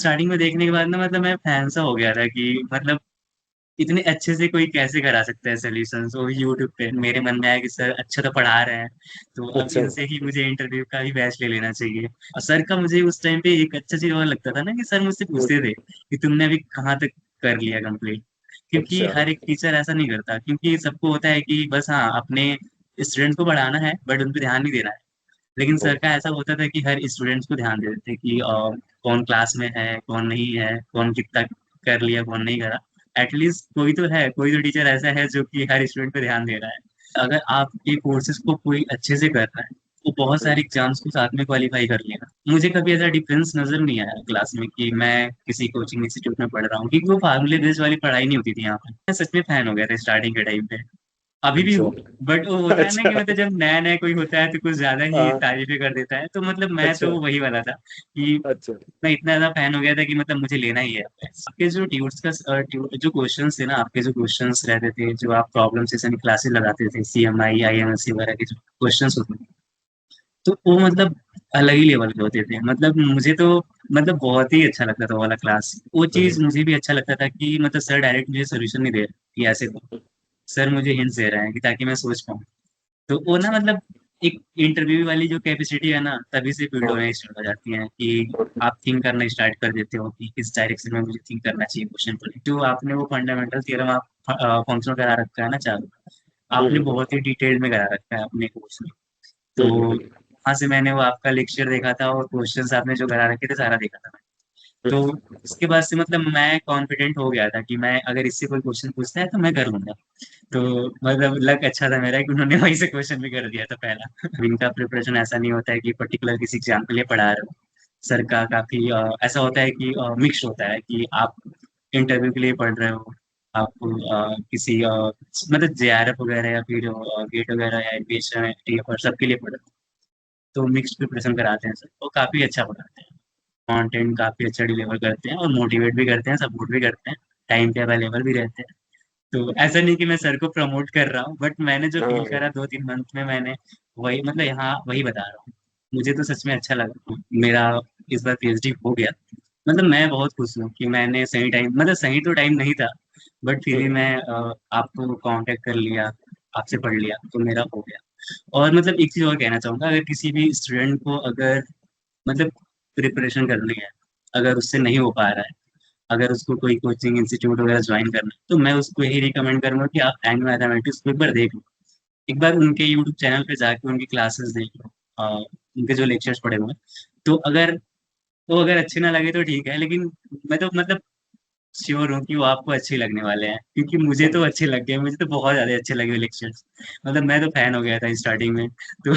Starting में देखने के बाद ना मतलब मैं फैन सा हो गया था कि मतलब इतने अच्छे से कोई कैसे करा सकता है सोल्यूशन। वो यूट्यूब पे मेरे मन में आया कि सर अच्छा तो पढ़ा रहे हैं, तो अब अच्छा। इनसे ही मुझे इंटरव्यू का भी बैच ले लेना चाहिए। और सर का मुझे उस टाइम पे एक अच्छा चीज और लगता था ना कि सर मुझसे पूछते थे कि तुमने अभी कहाँ तक कर लिया कंप्लीट। क्योंकि अच्छा। हर एक टीचर ऐसा नहीं करता, क्योंकि सबको होता है कि बस हाँ अपने स्टूडेंट को पढ़ाना है बट उन पर ध्यान नहीं देना है। लेकिन सर का ऐसा होता था कि हर स्टूडेंट्स को ध्यान देते थे कि कौन क्लास में है कौन नहीं है, कौन कितना कर लिया कौन नहीं करा। एटलीस्ट कोई तो है, कोई तो टीचर ऐसा है जो कि हर स्टूडेंट पे ध्यान दे रहा है। अगर आप ये कोर्सेज को कोई अच्छे से कर रहा है तो बहुत सारे एग्जाम्स को साथ में क्वालिफाई कर लेना। मुझे कभी ऐसा डिफरेंस नजर नहीं आया क्लास में कि मैं किसी कोचिंग इंस्टीट्यूट में पढ़ रहा हूँ, क्योंकि वो फार्मूले बेस्ड वाली पढ़ाई नहीं होती थी यहाँ पर। मैं सच में फैन हो गया था स्टार्टिंग के टाइम पे, अभी भी अच्छा। हूँ। बट वो होता है ना कि अच्छा। मतलब जब नया नया कोई होता है तो कुछ ज्यादा ही हाँ। तारीफें कर देता है, तो मतलब मैं तो अच्छा। वही वाला था कि अच्छा। मैं इतना ज्यादा फैन हो गया था कि मतलब मुझे लेना ही है। आपके जो ट्यूट्स का जो क्वेश्चंस थे ना, आपके जो क्वेश्चंस रहते थे, जो आप प्रॉब्लम सेशन क्लासेस लगाते थे, CMI IMSC वगैरह के जो क्वेश्चंस होते थे, तो वो मतलब अलग ही लेवल के होते थे। मतलब मुझे तो मतलब बहुत ही अच्छा लगता था वो वाला क्लास। वो चीज हम्म। मुझे भी अच्छा लगता था कि मतलब सर डायरेक्ट मुझे सोल्यूशन नहीं दे रहे कि ऐसे तो सर मुझे हिंट्स दे रहे हैं कि ताकि मैं सोच पाऊँ। तो वो ना मतलब एक इंटरव्यू वाली जो कैपेसिटी है ना, तभी से फील्ड होना स्टार्ट हो जाती है कि आप थिंक करना स्टार्ट कर देते हो कि किस डायरेक्शन में मुझे थिंक करना चाहिए क्वेश्चन को लेकर। जो आपने वो फंडामेंटल थ्योरम आप फंक्शनल करा रखा है ना चालू, आपने हम्म। बहुत ही डिटेल में करा रखा है अपने कोर्स में। तो हम्म। वहां से मैंने वो आपका लेक्चर देखा था और क्वेश्चंस आपने जो करा रखे थे सारा देखा था। तो उसके बाद से मतलब मैं कॉन्फिडेंट हो गया था कि मैं अगर इससे कोई क्वेश्चन पूछता है तो मैं कर लूंगा। तो मतलब लक अच्छा था मेरा कि उन्होंने वहीं से क्वेश्चन भी कर दिया था पहला। इनका प्रिपरेशन ऐसा नहीं होता है कि पर्टिकुलर किसी एग्जाम के लिए पढ़ा रहे हो। सर का काफी ऐसा होता है कि मिक्स होता है कि आप इंटरव्यू के लिए पढ़ रहे हो, आप किसी मतलब JRF वगैरह या फिर गेट वगैरह या एविएशन TF और सबके लिए पढ़ रहे हो। तो मिक्स प्रिपरेशन कराते हैं सर, वो काफी अच्छा पढ़ाते हैं। कंटेंट काफी अच्छा डिलीवर करते हैं और मोटिवेट भी करते हैं, सपोर्ट भी करते हैं, टाइम पे अवेलेबल भी रहते हैं। तो ऐसा नहीं कि मैं सर को प्रमोट कर रहा हूँ, बट मैंने जो फील हाँ। करा 2-3 मंथ में, मैंने वही मतलब यहाँ वही बता रहा हूँ। मुझे तो सच में अच्छा लगा मेरा इस बार PhD हो गया। मतलब मैं बहुत खुश हूँ कि मैंने सही टाइम, मतलब सही तो टाइम नहीं था बट फिर भी हम्म। मैं आपको कांटेक्ट कर लिया, आपसे पढ़ लिया तो मेरा हो गया। और मतलब एक चीज और कहना चाहूंगा, अगर किसी भी स्टूडेंट को अगर मतलब प्रिपरेशन करनी है, अगर उससे नहीं हो पा रहा है, अगर उसको कोई कोचिंग इंस्टीट्यूट वगैरह ज्वाइन करना है, तो मैं उसको यही रिकमेंड करूंगा कि आप एंग मैथमेटिक्स को एक बार देख लो। एक बार उनके यूट्यूब चैनल पे जाके उनकी क्लासेस देख लो, उनके जो लेक्चर्स पड़े हुए हैं। तो अगर अच्छे ना लगे तो ठीक है, लेकिन मैं तो मतलब श्योर हूँ कि वो आपको अच्छे लगने वाले हैं, क्योंकि मुझे तो अच्छे लग गए, मुझे तो बहुत ज्यादा अच्छे लगे लेक्चर्स। मतलब मैं तो फैन हो गया था स्टार्टिंग में तो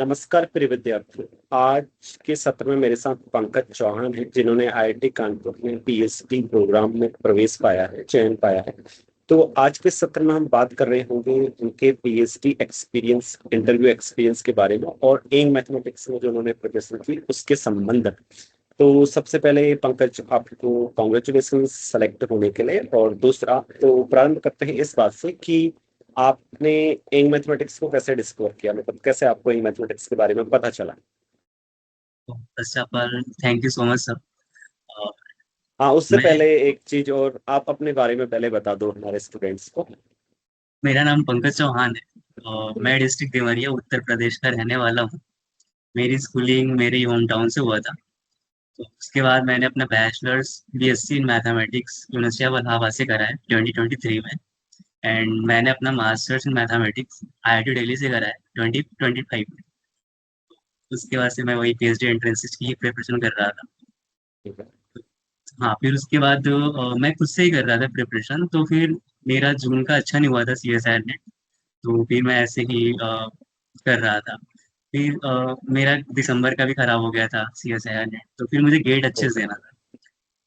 नमस्कार प्रिय विद्यार्थी। आज के सत्र में मेरे साथ पंकज चौहान है, जिन्होंने आईआईटी कानपुर में पीएचडी प्रोग्राम में प्रवेश पाया है, चयन पाया है। तो आज के सत्र में हम बात कर रहे होंगे उनके पीएचडी एक्सपीरियंस, इंटरव्यू एक्सपीरियंस के बारे में, और एंग मैथमेटिक्स में जो उन्होंने प्रिपरेशन की उसके संबंध में। तो सबसे पहले पंकज, आपको कॉन्ग्रेचुलेशन सेलेक्ट होने के लिए। और दूसरा, तो प्रारंभ करते हैं इस बात से कि आपने एंग मैथमेटिक्स को कैसे डिस्कवर किया, मतलब कैसे आपको एंग मैथमेटिक्स के बारे में पता चला। अच्छा पर thank you so much sir. हाँ, उससे मैं पहले एक चीज और, आप अपने बारे में पहले बता दो हमारे स्टूडेंट्स को। मेरा नाम पंकज चौहान है और मैं डिस्ट्रिक्ट देवरिया उत्तर प्रदेश का रहने वाला हूँ। मेरी स्कूलिंग मेरे होम टाउन से हुआ था। तो उसके बाद मैंने अपना bachelors BSc in mathematics university of Allahabad से करा है 2023 में। एंड मैंने अपना masters in mathematics IIT Delhi से करा है 2025 में। उसके बाद से मैं वही PhD एंट्रेंस की प्रिपरेशन कर रहा था। ठीक है। हाँ फिर उसके बाद मैं खुद से ही कर रहा था प्रिपरेशन, तो फिर मेरा जून का अच्छा नहीं हुआ था CSIR नेट। तो फिर मैं ऐसे ही कर रहा था। फिर मेरा दिसंबर का भी खराब हो गया था CSIR नेट, तो फिर मुझे गेट अच्छे से देना था।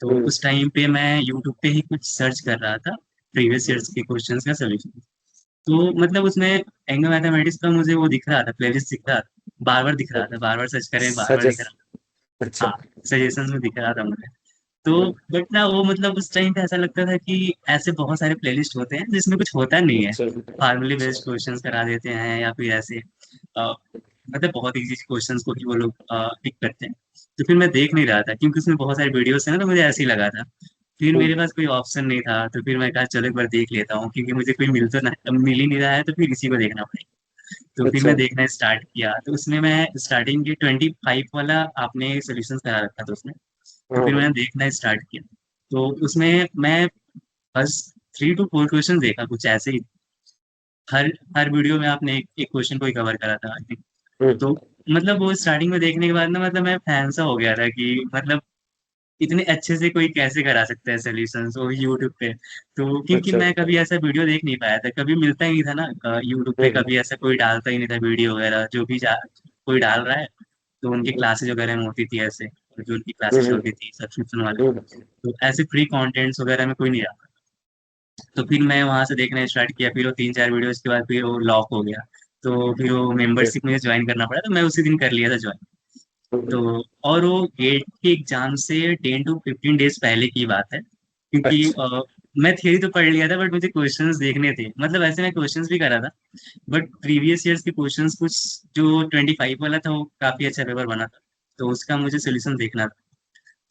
तो हम्म। उस टाइम पे मैं यूट्यूब पे ही कुछ सर्च कर रहा था प्रीवियस ईयर्स के क्वेश्चंस का सोल्यूशन। तो मतलब उसमें एंगल मैथमेटिक्स का मुझे वो दिख रहा था, प्लेलिस्ट दिख रहा था, बार बार दिख रहा था, बार बार सर्च करें बार बार दिख सजेस्ट। रहा था। अच्छा। हाँ, सजेशन में दिख रहा था मुझे। तो बट ना वो मतलब उस टाइम पे ऐसा लगता था कि ऐसे बहुत सारे प्लेलिस्ट होते हैं जिसमें कुछ होता नहीं है। अच्छा। फार्मूले अच्छा। बेस्ड क्वेश्चंस करा देते हैं या फिर ऐसे मतलब बहुत इजी क्वेश्चंस को ही वो लोग पिक करते हैं। तो फिर मैं देख नहीं रहा था क्योंकि उसमें बहुत सारी वीडियोस है ना, तो मुझे ऐसे ही लगा था। फिर मेरे हम्म, पास कोई ऑप्शन नहीं था, तो फिर मैं कहा चलो एक बार देख लेता हूँ, क्योंकि मुझे कोई मिल ही नहीं रहा है, तो फिर इसी को देखना पड़ेगा। तो फिर अच्छा। मैं देखना स्टार्ट किया, तो उसमें मैं स्टार्टिंग के 25 वाला आपने सोल्यूशन करा रखा था उसमें। तो हाँ फिर हाँ। मैंने देखना स्टार्ट किया। तो उसमें मैं बस 3 to 4 क्वेश्चन देखा कुछ ऐसे ही। हर हर वीडियो में आपने एक क्वेश्चन को ही कवर करा था I think। हम्म, तो मतलब वो स्टार्टिंग में देखने के बाद ना, मतलब मैं फैन सा हो गया था कि मतलब इतने अच्छे से कोई कैसे करा सकता है सोल्यूशन वो यूट्यूब पे। तो क्योंकि अच्छा। मैं कभी ऐसा वीडियो देख नहीं पाया था, कभी मिलता ही नहीं था ना यूट्यूब पे, हम्म कभी ऐसा कोई डालता ही नहीं था वीडियो वगैरह, जो भी कोई डाल रहा है तो उनकी क्लासेज वगैरह में होती थी ऐसे, जो उनकी क्लासेस हम्म चलती थी सब्सक्रिप्शन वाले। हम्म तो ऐसे फ्री कंटेंट्स वगैरह में कोई नहीं आता। तो फिर मैं वहां से देखना स्टार्ट किया, फिर वो 3 4 वीडियोस के बाद फिर वो लॉक हो गया। तो फिर वो मेंबरशिप मुझे ज्वाइन करना पड़ा, तो मैं उसी दिन कर लिया था ज्वाइन। तो हम्म, और वो गेट के एग्जाम से 10 to 15 डेज पहले की बात है, क्योंकि अच्छा। मैं थियरी तो पढ़ लिया था, बट मुझे क्वेश्चंस देखने थे, मतलब ऐसे मैं क्वेश्चंस भी करा था। बट प्रीवियस ईयर्स के क्वेश्चंस कुछ, जो 25 वाला था वो काफी अच्छा पेपर बना था, तो उसका मुझे सोल्यूशन देखना था।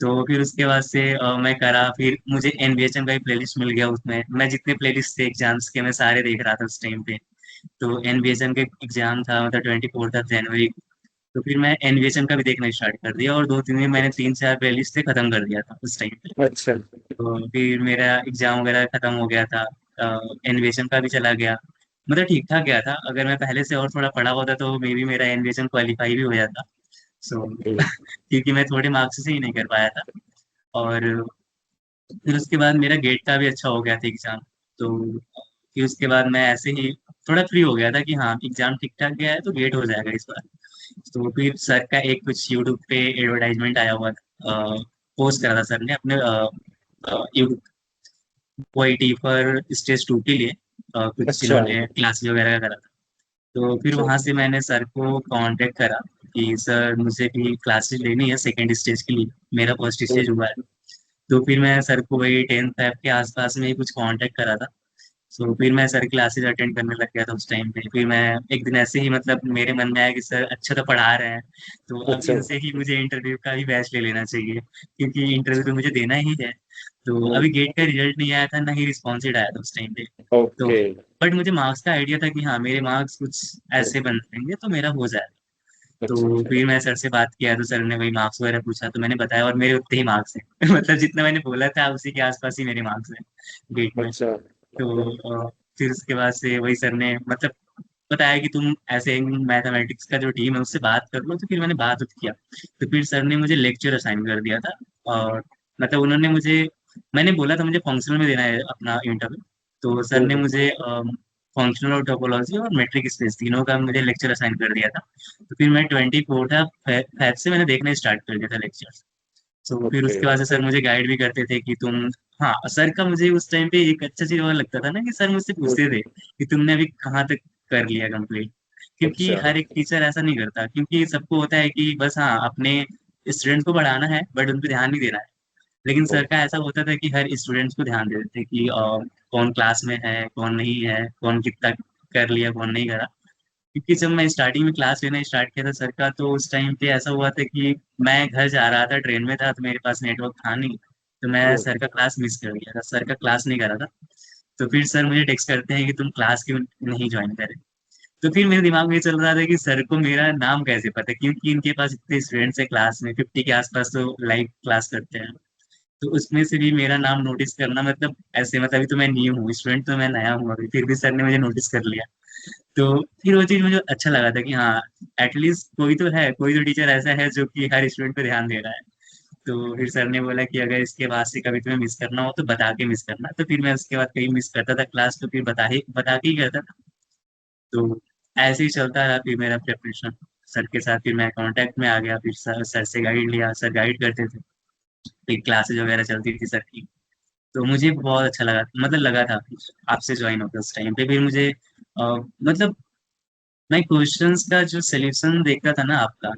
तो फिर उसके बाद से मैं करा, फिर मुझे एनबीएचएम का ही प्लेलिस्ट मिल गया, उसमें मैं जितने प्लेलिस्ट थे एग्जाम्स के मैं सारे देख रहा था उस टाइम पे। तो एनबीएचएम के एग्जाम था मतलब 24 जनवरी। तो फिर मैं एनबीएचएम का भी देखना स्टार्ट कर दिया, और 2 3 दिन मैंने अच्छा। 3 4 प्लेलिस्ट से खत्म कर दिया था उस टाइम पे। अच्छा। तो फिर मेरा एग्जाम वगैरह खत्म हो गया था, एनबीएचएम का भी चला गया। मतलब ठीक ठाक गया था, अगर मैं पहले से और थोड़ा पढ़ा होता तो मे बी मेरा एनबीएचएम क्वालिफाई भी हो जाता। So okay. क्योंकि मैं थोड़े मार्क्स से ही नहीं कर पाया था। और फिर उसके बाद मेरा गेट का भी अच्छा हो गया था एग्जाम। तो फिर उसके बाद मैं ऐसे ही थोड़ा फ्री हो गया था कि हाँ एग्जाम ठीक ठाक गया है तो गेट हो जाएगा इस बार। तो फिर सर का एक कुछ यूट्यूब पे एडवर्टाइजमेंट आया हुआ था, पोस्ट करा था सर ने अपने यूट्यूब OIT पर स्टेज 2 के लिए, कुछ अच्छा। इन्होंने क्लासेस वगैरह का करा था। तो फिर अच्छा। वहां से मैंने सर को कांटेक्ट करा कि सर मुझे भी क्लासेस लेनी है सेकेंड स्टेज के लिए, मेरा फर्स्ट स्टेज हम्म, हुआ है। तो फिर मैं सर को वही 10 Feb के आसपास में ही कुछ कांटेक्ट करा था। तो फिर मैं सर क्लासेस अटेंड करने लग गया था उस टाइम पे। फिर मैं एक दिन ऐसे ही मतलब मेरे मन में आया कि सर अच्छा तो पढ़ा रहे हैं, तो अब अच्छा। इनसे ही मुझे इंटरव्यू का भी बैच ले लेना चाहिए, क्योंकि इंटरव्यू तो मुझे देना ही है। तो हम्म, अभी गेट का रिजल्ट नहीं आया था, ना ही रिस्पॉन्सिड आया था उस टाइम पे। तो ओके। बट मुझे मार्क्स का आइडिया था कि हाँ मेरे मार्क्स कुछ ऐसे बन जाएंगे तो मेरा हो जाएगा। अच्छा। तो अच्छा। फिर मैं सर से बात किया, तो सर ने वही मार्क्स वगैरह पूछा, तो मैंने बताया और मेरे उतने ही मार्क्स हैं मतलब जितना मैंने बोला था उसी के आसपास ही मेरे मार्क्स हैं गेट में। अच्छा। तो फिर उसके बाद से वही सर ने मतलब बताया कि तुम ऐसे मैथमेटिक्स का जो टीम है उससे बात कर लो। तो फिर मैंने बात उत किया, तो फिर सर ने मुझे लेक्चर असाइन कर दिया था। और मतलब उन्होंने मुझे, मैंने बोला था मुझे फंक्शनल में देना है अपना इंटरव्यू, तो सर ने हम्म, मुझे फंक्शनल और टोपोलॉजी और मेट्रिक स्पेस तीनों का मुझे लेक्चर असाइन कर दिया था। तो फिर मैं 24 फैब से मैंने देखना स्टार्ट कर दिया था लेक्चर। तो फिर ओके। उसके बाद से सर मुझे गाइड भी करते थे कि तुम, हाँ सर का मुझे उस टाइम पे एक अच्छा चीज और लगता था ना कि सर मुझसे हम्म, पूछते थे कि तुमने अभी कहाँ तक कर लिया कंप्लीट। क्योंकि अच्छा। हर एक टीचर ऐसा नहीं करता, क्योंकि सबको होता है कि बस हाँ अपने स्टूडेंट को बढ़ाना है बट उन पर ध्यान नहीं देना है। लेकिन सर का ऐसा होता था कि हर स्टूडेंट्स को ध्यान देते थे कि कौन क्लास में है कौन नहीं है, कौन कितना कर लिया कौन नहीं करा। क्योंकि जब मैं स्टार्टिंग में क्लास लेना स्टार्ट किया था सर का, तो उस टाइम पे ऐसा हुआ था कि मैं घर जा रहा था, ट्रेन में था, तो मेरे पास नेटवर्क था नहीं। तो मैं हम्म, सर का क्लास मिस कर गया था, सर का क्लास नहीं करा था। तो फिर सर मुझे टेक्स्ट करते हैं कि तुम क्लास क्यों नहीं ज्वाइन करे। तो फिर मेरे दिमाग में ये चल रहा था कि सर को मेरा नाम कैसे पता है, क्योंकि इनके पास इतने स्टूडेंट्स है क्लास में 50 के आसपास तो लाइव क्लास करते हैं। तो उसमें से भी मेरा नाम नोटिस करना मतलब ऐसे, मतलब अभी तो मैं न्यू हूँ स्टूडेंट, तो मैं नया हूँ अभी, फिर भी सर ने मुझे नोटिस कर लिया। तो फिर वो चीज मुझे अच्छा लगा था कि हाँ एटलीस्ट कोई तो है, कोई तो टीचर ऐसा है जो कि हर स्टूडेंट पे ध्यान दे रहा है। तो फिर सर ने बोला कि अगर इसके बाद से कभी तुम्हें मिस करना हो तो बता के मिस करना। तो फिर मैं उसके बाद कहीं मिस करता था क्लास तो फिर बता के ही करता था। तो ऐसे ही चलता रहा फिर मेरा प्रिपरेशन सर के साथ। फिर मैं कांटेक्ट में आ गया, फिर सर से गाइड लिया, सर गाइड करते थे, फिर क्लासेज वगैरह चलती थी सर की। तो मुझे बहुत अच्छा लगा, मतलब लगा था आपसे ज्वाइन होकर उस टाइम पे। फिर मुझे मतलब मैं क्वेश्चंस का जो सोल्यूशन देखता था ना आपका,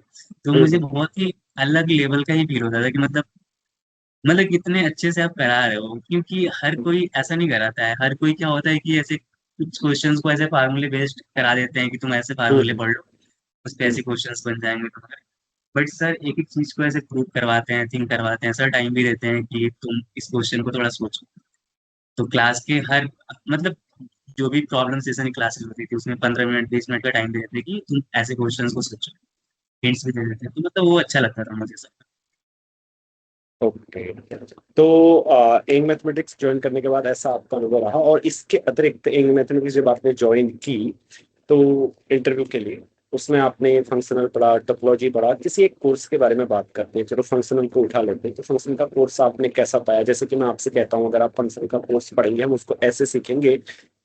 तो मुझे हम्म, बहुत ही अलग लेवल का ही फील होता था कि मतलब कितने अच्छे से आप करा रहे हो, क्योंकि हर कोई ऐसा नहीं कराता है। हर कोई क्या होता है कि ऐसे कुछ क्वेश्चंस को ऐसे फार्मूले बेस्ड करा देते हैं कि तुम ऐसे फार्मूले हम्म, पढ़ लो, उस पे हम्म, ऐसे क्वेश्चंस बन जाएंगे तुम्हारे। बट सर एक एक चीज को ऐसे प्रूव करवाते हैं, थिंक करवाते हैं सर, टाइम भी देते हैं कि तुम इस क्वेश्चन को थोड़ा सोचो। तो क्लास के हर मतलब जो भी प्रॉब्लम सेशन क्लासेस होती थी उसमें 15 मिनट 20 मिनट का टाइम दे देते थे कि तुम ऐसे क्वेश्चन को सोचो। हिंट्स भी दे देते हैं, तो मतलब वो अच्छा लगता था मुझे सर। ओके। तो एंग मैथमेटिक्स ज्वाइन करने के बाद ऐसा आपका अनुभव रहा, और इसके अतिरिक्त एंग मैथमेटिक्स जब आपने ज्वाइन की तो इंटरव्यू के लिए उसमें आपने फंक्शनल पढ़ा, टोपोलॉजी पढ़ा, किसी एक कोर्स के बारे में बात करते हैं, चलो फंक्शनल को उठा लेते हैं, तो फंक्शनल का कोर्स आपने कैसा पाया? जैसे कि मैं आपसे कहता हूँ, अगर आप फंक्शनल का कोर्स पढ़ेंगे हम उसको ऐसे सीखेंगे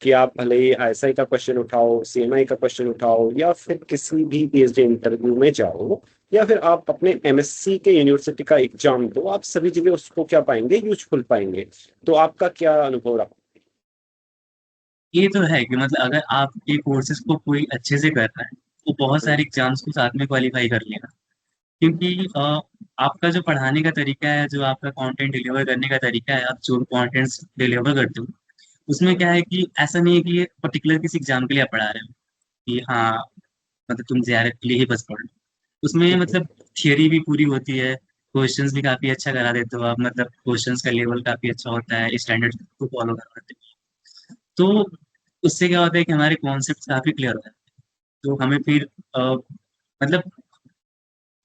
कि आप भले ही आईएसआई का क्वेश्चन उठाओ, सीएमआई का क्वेश्चन उठाओ, या फिर किसी भी पीएचडी इंटरव्यू में जाओ, या फिर आप अपने एमएससी के यूनिवर्सिटी का एग्जाम दो, आप सभी जगह उसको क्या पाएंगे, यूजफुल पाएंगे। तो आपका क्या अनुभव रहा? ये तो है कि मतलब अगर आप ये कोर्सेज को कोई अच्छे से कर रहा है तो बहुत सारे एग्जाम्स को साथ में क्वालिफाई कर लेगा। क्योंकि आपका जो पढ़ाने का तरीका है, जो आपका कंटेंट डिलीवर करने का तरीका है, आप जो कंटेंट्स डिलीवर करते हो उसमें क्या है कि ऐसा नहीं है कि ये पर्टिकुलर किसी एग्जाम के लिए आप पढ़ा रहे हो कि हाँ मतलब तुम जेआरएफ के लिए ही बस पढ़ लो। उसमें मतलब थियरी भी पूरी होती है, क्वेश्चंस भी काफी अच्छा करा देते हो आप, मतलब क्वेश्चंस का लेवल काफी अच्छा होता है, स्टैंडर्ड को फॉलो करवाते हो। तो उससे क्या होता है कि हमारे कॉन्सेप्ट काफी क्लियर होता है। तो हमें फिर मतलब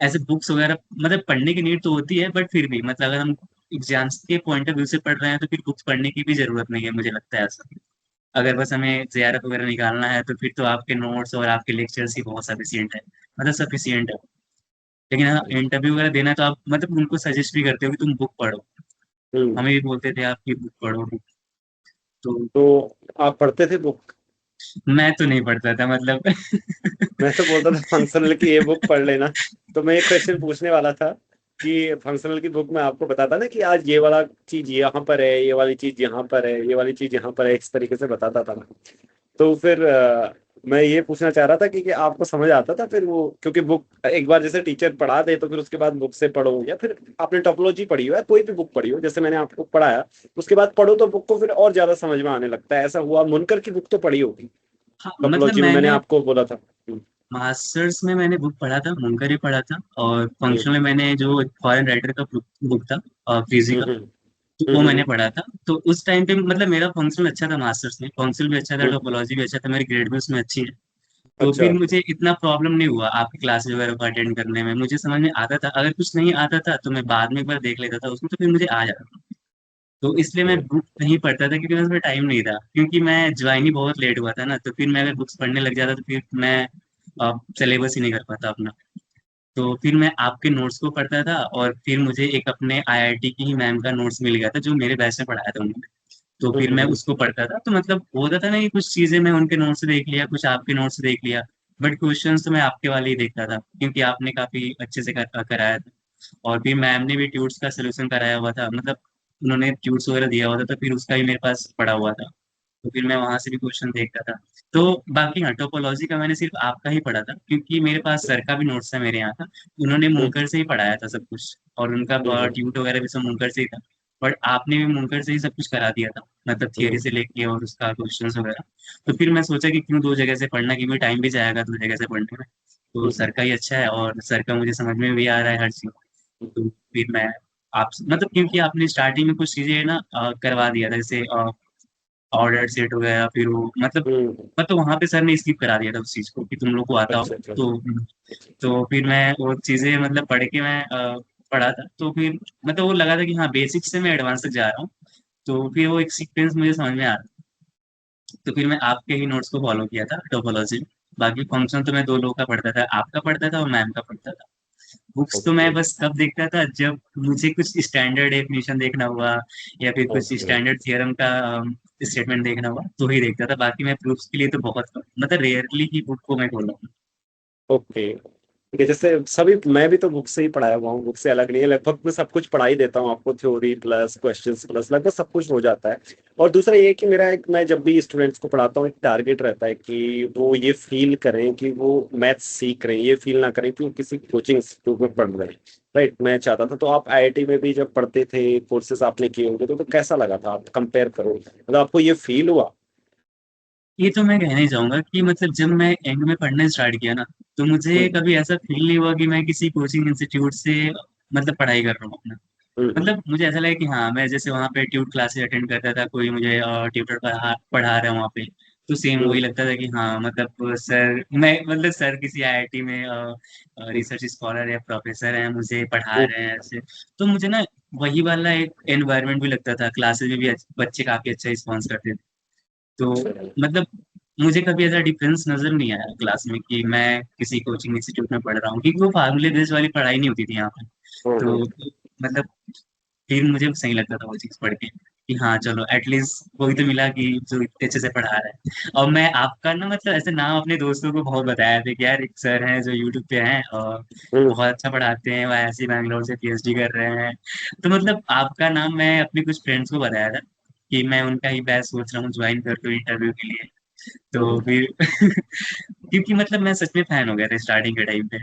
ऐसे बुक्स वगैरह मतलब पढ़ने की नीड तो होती है, बट फिर भी मतलब अगर हम एग्जाम्स के पॉइंट ऑफ व्यू से पढ़ रहे हैं तो फिर बुक्स पढ़ने की भी जरूरत नहीं है, मुझे लगता है ऐसा। अगर बस हमें जेआरएफ वगैरह निकालना है तो फिर तो आपके नोट्स और आपके लेक्चर्स ही बहुत सफिशियंट है, मतलब सफिशियंट है। लेकिन हाँ इंटरव्यू वगैरह देना है तो आप मतलब उनको सजेस्ट भी करते हो कि तुम बुक पढ़ो। हम्म। हमें भी बोलते थे आप कि बुक पढ़ो बुक। तो तो आप पढ़ते थे बुक? मैं तो नहीं पढ़ता था मतलब मैं तो बोलता था फंक्शनल की ये बुक पढ़ लेना। तो मैं एक क्वेश्चन पूछने वाला था कि फंक्शनल की बुक में आपको बताता ना कि आज ये वाला चीज यहाँ पर है, ये वाली चीज यहाँ पर है, ये वाली चीज यहाँ पर है, इस तरीके से बताता था ना। तो फिर मैं ये पूछना चाह रहा था कि आपको समझ आता था फिर वो, क्योंकि बुक एक बार जैसे टीचर पढ़ा दे तो फिर उसके बाद बुक से पढ़ो, या फिर आपने टोपोलॉजी पढ़ी हो या कोई भी बुक पढ़ी हो जैसे मैंने आपको पढ़ाया, उसके बाद पढ़ो तो बुक को फिर और ज्यादा समझ में आने लगता है। ऐसा हुआ? मुनकर की बुक तो पढ़ी होगी, हाँ मतलब टोपोलॉजी में मैंने मैंने आपको बोला था। मास्टर्स में मैंने बुक पढ़ा था, मुनकर ही पढ़ा था। और हम्म फंक्शन में मैंने जो फॉरेन राइटर का बुक था फिजी का, हम्म तो वो मैंने हम्म पढ़ा था। तो उस टाइम पे मतलब मेरा फंक्शनल अच्छा था, मास्टर्स में फंक्शनल भी अच्छा था, हम्म, टोपोलॉजी भी अच्छा था, मेरी ग्रेड भी उसमें अच्छी है। तो अच्छा। फिर मुझे इतना प्रॉब्लम नहीं हुआ आपकी क्लासेस वगैरह को अटेंड करने में, मुझे समझ में आता था। अगर कुछ नहीं आता था तो मैं बाद में एक बार देख लेता था उसमें, तो फिर मुझे आ जाता था। तो इसलिए मैं हम्म, बुक नहीं पढ़ता था क्योंकि मेरे पास टाइम नहीं था, क्योंकि मैं ज्वाइन ही बहुत लेट हुआ था ना। तो फिर मैं अगर बुक्स पढ़ने लग जाता तो फिर मैं सिलेबस ही नहीं कर पाता अपना। तो फिर मैं आपके नोट्स को पढ़ता था, और फिर मुझे एक अपने आईआईटी की ही मैम का नोट्स मिल गया था जो मेरे बैच में पढ़ाया था उन्होंने। तो फिर मैं हम्म, उसको पढ़ता था। तो मतलब होता था ना कि कुछ चीजें मैं उनके नोट से देख लिया, कुछ आपके नोट से देख लिया, बट क्वेश्चंस तो मैं आपके वाले ही देखता था क्योंकि आपने काफी अच्छे से कराया था। और फिर मैम ने भी ट्यूट्स का सोल्यूशन कराया हुआ था, मतलब उन्होंने ट्यूट्स वगैरह दिया हुआ था, तो फिर उसका भी मेरे पास पड़ा हुआ था। तो फिर मैं वहां से भी क्वेश्चन देखता था। तो बाकी हाँ टोपोलॉजी का मैंने सिर्फ आपका ही पढ़ा था क्योंकि मेरे पास सर का भी नोट्स था मेरे यहाँ का। उन्होंने हम्म, मुनकर से ही पढ़ाया था सब कुछ, और उनका हम्म, ट्यूट वगैरह भी सब मुनकर से ही था। बट आपने भी मुनकर से ही सब कुछ करा दिया था, मतलब थियरी हम्म, से लेके और उसका क्वेश्चंस वगैरह। तो फिर मैं सोचा कि क्यों दो जगह से पढ़ना, क्योंकि टाइम भी जाएगा दो जगह से पढ़ने में। तो हम्म, सर का ही अच्छा है और सर का मुझे समझ में भी आ रहा है हर चीज। तो फिर मैं आप मतलब क्योंकि आपने स्टार्टिंग में कुछ चीजें ना करवा दिया था, जैसे ऑर्डर सेट वगैरह, फिर वो मतलब वहां पे सर ने स्किप करा दिया था उस चीज को कि तुम लोग को आता हो। अच्छा अच्छा। तो फिर मैं वो चीजें मतलब पढ़ के मैं पढ़ा था। तो फिर मतलब वो लगा था कि हाँ बेसिक से मैं एडवांस तक जा रहा हूँ। तो फिर वो एक सीक्वेंस मुझे समझ में आ रहा। तो फिर मैं आपके ही नोट्स को फॉलो किया था टोपोलॉजी में। बाकी फंक्शन तो मैं दो लोगों का पढ़ता था, आपका पढ़ता था और मैम का पढ़ता था। बुक्स तो ओके मैं बस कब देखता था जब मुझे कुछ स्टैंडर्ड डेफिनेशन देखना हुआ, या फिर कुछ ओके स्टैंडर्ड थियरम का स्टेटमेंट देखना हुआ तो ही देखता था। बाकी मैं प्रूफ्स के लिए तो बहुत कम, मतलब रेयरली ही बुक को मैं खोला हूँ। ओके। ठीक है, जैसे सभी मैं भी तो बुक से ही पढ़ाया हुआ हूँ, बुक से अलग नहीं है, लगभग मैं सब कुछ पढ़ा ही देता हूँ आपको, थ्योरी प्लस क्वेश्चंस प्लस लगभग सब कुछ हो जाता है। और दूसरा ये कि मेरा एक, मैं जब भी स्टूडेंट्स को पढ़ाता हूँ एक टारगेट रहता है कि वो ये फील करें कि वो मैथ्स सीख रहे हैं, ये फील ना करें कि वो किसी कोचिंग इंस्टीट्यूट में पढ़ रहे हैं। राइट, मैं चाहता था। तो आप आईआईटी में भी जब पढ़ते थे, कोर्सेज आपने किए होंगे, तो कैसा लगा था? आप कंपेयर करो, मतलब आपको ये फील हुआ? ये तो मैं कहना ही चाहूंगा कि मतलब जब मैं एंड में पढ़ना स्टार्ट किया ना, तो मुझे हम्म कभी ऐसा फील नहीं हुआ कि मैं किसी कोचिंग इंस्टीट्यूट से मतलब पढ़ाई कर रहा हूँ अपना। हम्म मतलब मुझे ऐसा लगा कि हाँ, मैं जैसे वहाँ पे ट्यूट क्लासेस अटेंड करता था, कोई मुझे ट्यूटर पढ़ा रहा है वहाँ पे, तो सेम वही हम्म लगता था कि हाँ मतलब सर, मैं मतलब सर किसी आईआईटी में रिसर्च स्कॉलर या प्रोफेसर हैं, मुझे पढ़ा हम्म रहे हैं ऐसे। तो मुझे ना वही वाला एक एनवायरनमेंट भी लगता था, क्लासेस में भी बच्चे काफी अच्छा रिस्पॉन्स करते थे। तो अच्छा। मतलब मुझे कभी ऐसा डिफरेंस नजर नहीं आया क्लास में कि मैं किसी कोचिंग इंस्टीट्यूट में पढ़ रहा हूँ, क्योंकि वो फार्मूले बेस्ड वाली पढ़ाई नहीं होती थी यहाँ पे। तो हम्म। मतलब फिर मुझे सही लगता था वो चीज पढ़ के कि हाँ चलो एटलीस्ट कोई तो मिला कि जो इतने अच्छे से पढ़ा रहा है। और मैं आपका ना मतलब ऐसे नाम अपने दोस्तों को बहुत बताया था कि यार एक सर हैं जो यूट्यूब पे हैं और हम्म। बहुत अच्छा पढ़ाते हैं, वो ऐसे बैंगलोर से पीएचडी कर रहे हैं। तो मतलब आपका नाम मैं अपने कुछ फ्रेंड्स को बताया था कि मैं उनका ही बैच सोच रहा हूँ ज्वाइन कर लूँ इंटरव्यू के लिए। तो हम्म। फिर क्योंकि मतलब मैं सच में फैन हो गया था स्टार्टिंग के टाइम पे,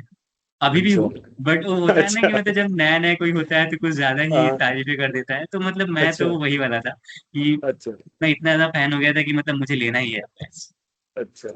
अभी भी अच्छा। हूँ। बट वो होता है ना कि अच्छा। मतलब जब नया नया कोई होता है तो कुछ ज्यादा ही हाँ। तारीफें कर देता है, तो मतलब मैं अच्छा। तो वही वाला था कि अच्छा। मैं इतना ज्यादा फैन हो गया था कि मतलब मुझे लेना ही है बस। अच्छा।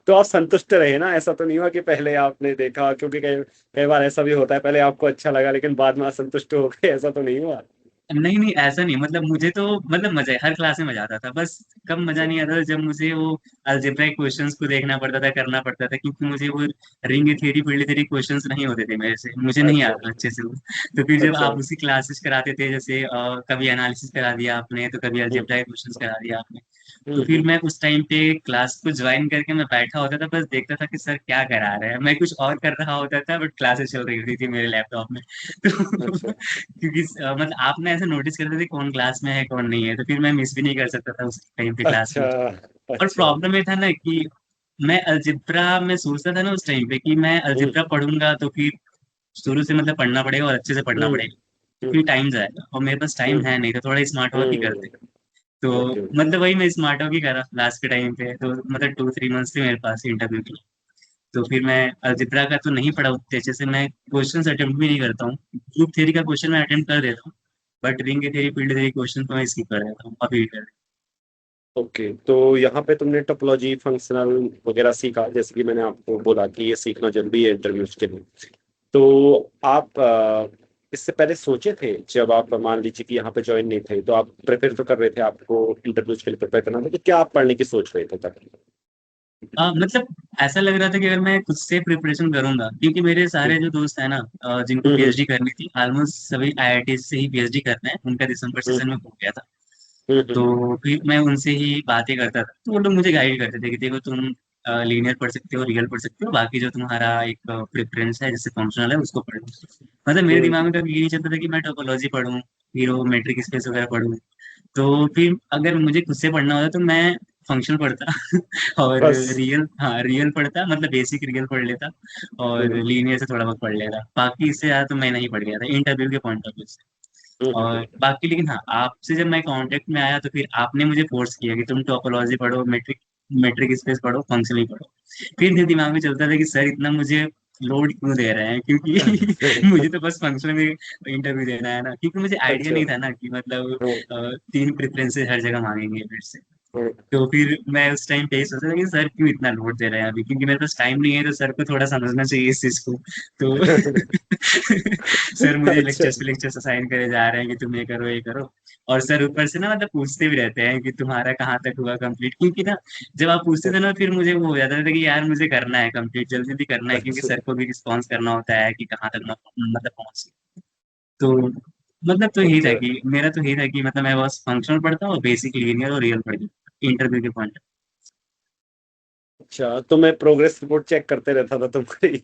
तो आप संतुष्ट रहे ना, ऐसा तो नहीं हुआ कि पहले आपने देखा, क्योंकि कई कई बार ऐसा भी होता है, पहले आपको अच्छा लगा लेकिन बाद में असंतुष्ट हो गए, ऐसा तो नहीं हुआ? नहीं नहीं, ऐसा नहीं, मतलब मुझे तो मतलब मजा है, हर क्लास में मजा आता था। बस कब मजा अच्छा। नहीं आता था जब मुझे वो अलजेब्राइक क्वेश्चंस को देखना पड़ता था, करना पड़ता था, क्योंकि मुझे वो ring theory field theory questions नहीं होते थे मेरे से, मुझे नहीं अच्छा। आता अच्छे से वो। तो फिर जब अच्छा। आप उसी क्लासेस कराते थे, जैसे कभी एनालिसिस करा दिया आपने तो कभी हम्म अलजेब्राइक क्वेश्चंस करा दिया आपने, तो फिर हम्म। मैं उस टाइम पे क्लास को ज्वाइन करके मैं बैठा होता था, बस देखता था कि सर क्या करा रहे हैं, मैं कुछ और कर रहा होता था बट क्लासेस चल रही होती थी मेरे लैपटॉप में। तो अच्छा। क्योंकि मतलब आपने ऐसे नोटिस करते थे कौन क्लास में है कौन नहीं है, तो फिर मैं मिस भी नहीं कर सकता था उस टाइम पे क्लास अच्छा। को। और अच्छा। प्रॉब्लम ये था ना कि मैं अलजेब्रा में सोचता था ना उस टाइम पे कि मैं हम्म अलजेब्रा पढ़ूंगा तो फिर शुरू से मतलब पढ़ना पड़ेगा और अच्छे से पढ़ना हम्म पड़ेगा, तो हम्म फिर टाइम जाएगा और मेरे पास टाइम है हम्म नहीं, तो थोड़ा स्मार्ट वर्क ही करते। तो ओके। मतलब वही मैं स्मार्ट वर्क ही करा लास्ट के टाइम पे, तो मतलब 2-3 मंथ्स थे मेरे पास इंटरव्यू के लिए। तो फिर मैं अलजेब्रा का तो नहीं पढ़ा उतने अच्छे से, मैं क्वेश्चंस अटेम्प्ट भी नहीं करता हूँ। ग्रुप थ्योरी का क्वेश्चन मैं अटेम्प्ट कर देता हूँ, but ring theory field theory question तो मैं स्किप कर देता हूँ अभी भी कर देता ओके, तो यहाँ पे तुमने टोपोलॉजी फंक्शनल वगैरह सीखा, जैसे कि मैंने आपको बोला कि ये सीखना जरूरी है इंटरव्यूज के लिए। तो आप इससे पहले सोचे थे, जब आप मान लीजिए कि यहाँ पे ज्वाइन नहीं थे, तो आप प्रिपेयर तो कर रहे थे, आपको इंटरव्यूज के लिए प्रिपेयर करना था, कि क्या आप पढ़ने की सोच रहे थे तब? मतलब ऐसा लग रहा था कि अगर मैं खुद से प्रिपरेशन करूंगा, क्योंकि मेरे सारे जो दोस्त हैं ना जिनको हम्म पीएचडी करनी थी, ऑलमोस्ट सभी आईआईटी से ही पीएचडी करना है, उनका दिसंबर हम्म सेशन में हो गया था। हम्म तो फिर मैं उनसे ही बातें करता था, तो वो लोग मुझे गाइड करते थे कि देखो तुम लीनियर पढ़ सकते हो, रियल पढ़ सकते हो, बाकी जो तुम्हारा एक प्रेफरेंस है जैसे फंक्शनल है उसको पढ़ो। मतलब मेरे हम्म। दिमाग में कभी ये नहीं चलता था कि मैं टोपोलॉजी पढ़ूं, फिर वो मेट्रिक स्पेस वगैरह पढ़ूं। तो फिर अगर मुझे खुद से पढ़ना होता तो मैं फंक्शनल पढ़ता और बस। रियल पढ़ता, मतलब बेसिक रियल पढ़ लेता और हम्म लीनियर से थोड़ा बहुत पढ़ लेता, बाकी इससे ज्यादा तो मैं नहीं पढ़ गया था इंटरव्यू के पॉइंट ऑफ व्यू से। और हम्म। बाकी लेकिन हाँ, आपसे जब मैं कांटेक्ट में आया तो फिर आपने मुझे फोर्स किया कि तुम टोपोलॉजी पढ़ो, मेट्रिक मेट्रिक स्पेस पढ़ो, फंक्शनल पढ़ो। फिर दिमाग में चलता था कि सर इतना मुझे लोड क्यों दे रहे हैं, क्योंकि मुझे तो बस फंक्शनल में इंटरव्यू देना है ना, क्योंकि मुझे आइडिया अच्छा। नहीं था ना कि मतलब हम्म 3 प्रेफरेंसेस हर जगह मांगेंगे मेरे से। हम्म। तो फिर मैं उस टाइम पे ही सोचा था कि सर क्यों इतना लोड दे रहे हैं अभी, क्योंकि मेरे पास टाइम नहीं है, तो सर को थोड़ा समझना चाहिए इस चीज को। तो सर मुझे अच्छा। लेक्चर्स पे लेक्चर्स असाइन करे जा रहे हैं कि तुम ये करो ये करो। और सर ऊपर से ना मतलब पूछते भी रहते हैं कि तुम्हारा कहाँ तक हुआ कंप्लीट, क्योंकि ना जब आप पूछते थे ना फिर मुझे वो हो जाता था कि यार मुझे करना है कंप्लीट, जल्दी जल्दी करना है, क्योंकि अच्छा। सर को भी रिस्पॉन्स करना होता है कि कहाँ तक मतलब पहुंच। तो मतलब तो यही था अच्छा। कि मेरा तो यही था कि मतलब मैं बस फंक्शनल पढ़ता हूँ, बेसिक लीनियर और रियल पढ़ता हूँ इंटरव्यू के पॉइंट। अच्छा, तो मैं प्रोग्रेस रिपोर्ट चेक करते रहता था तुम्हारी?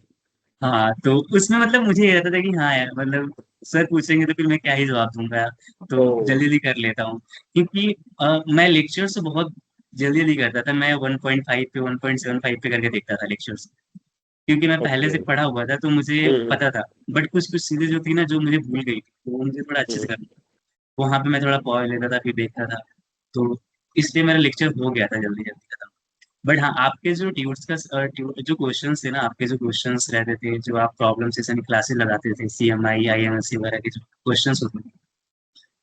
हाँ, तो उसमें मतलब मुझे ये रहता था कि हाँ यार मतलब सर पूछेंगे तो फिर मैं क्या ही जवाब दूंगा यार, तो ओ। जल्दी जल्दी कर लेता हूँ। क्योंकि मैं लेक्चर्स तो बहुत जल्दी जल्दी करता था, मैं 1.5 पे 1.75 पे करके देखता था लेक्चर्स, क्योंकि मैं पहले ओके। से पढ़ा हुआ था तो मुझे हम्म पता था। बट कुछ कुछ चीजें जो थी ना जो मुझे भूल गई थी, तो वो मुझे थोड़ा अच्छे से हम्म करना, वहां पे मैं थोड़ा पॉज लेता था फिर देखता था। तो इसलिए मेरा लेक्चर हो गया था जल्दी जल्दी खत्म। बट हाँ, आपके जो ट्यूट्स का जो क्वेश्चंस थे ना, आपके जो क्वेश्चंस रहते थे, जो आप प्रॉब्लम सेशन क्लासेस लगाते थे, सीएमआई आईएमएससी वगैरह के जो क्वेश्चंस होते थे,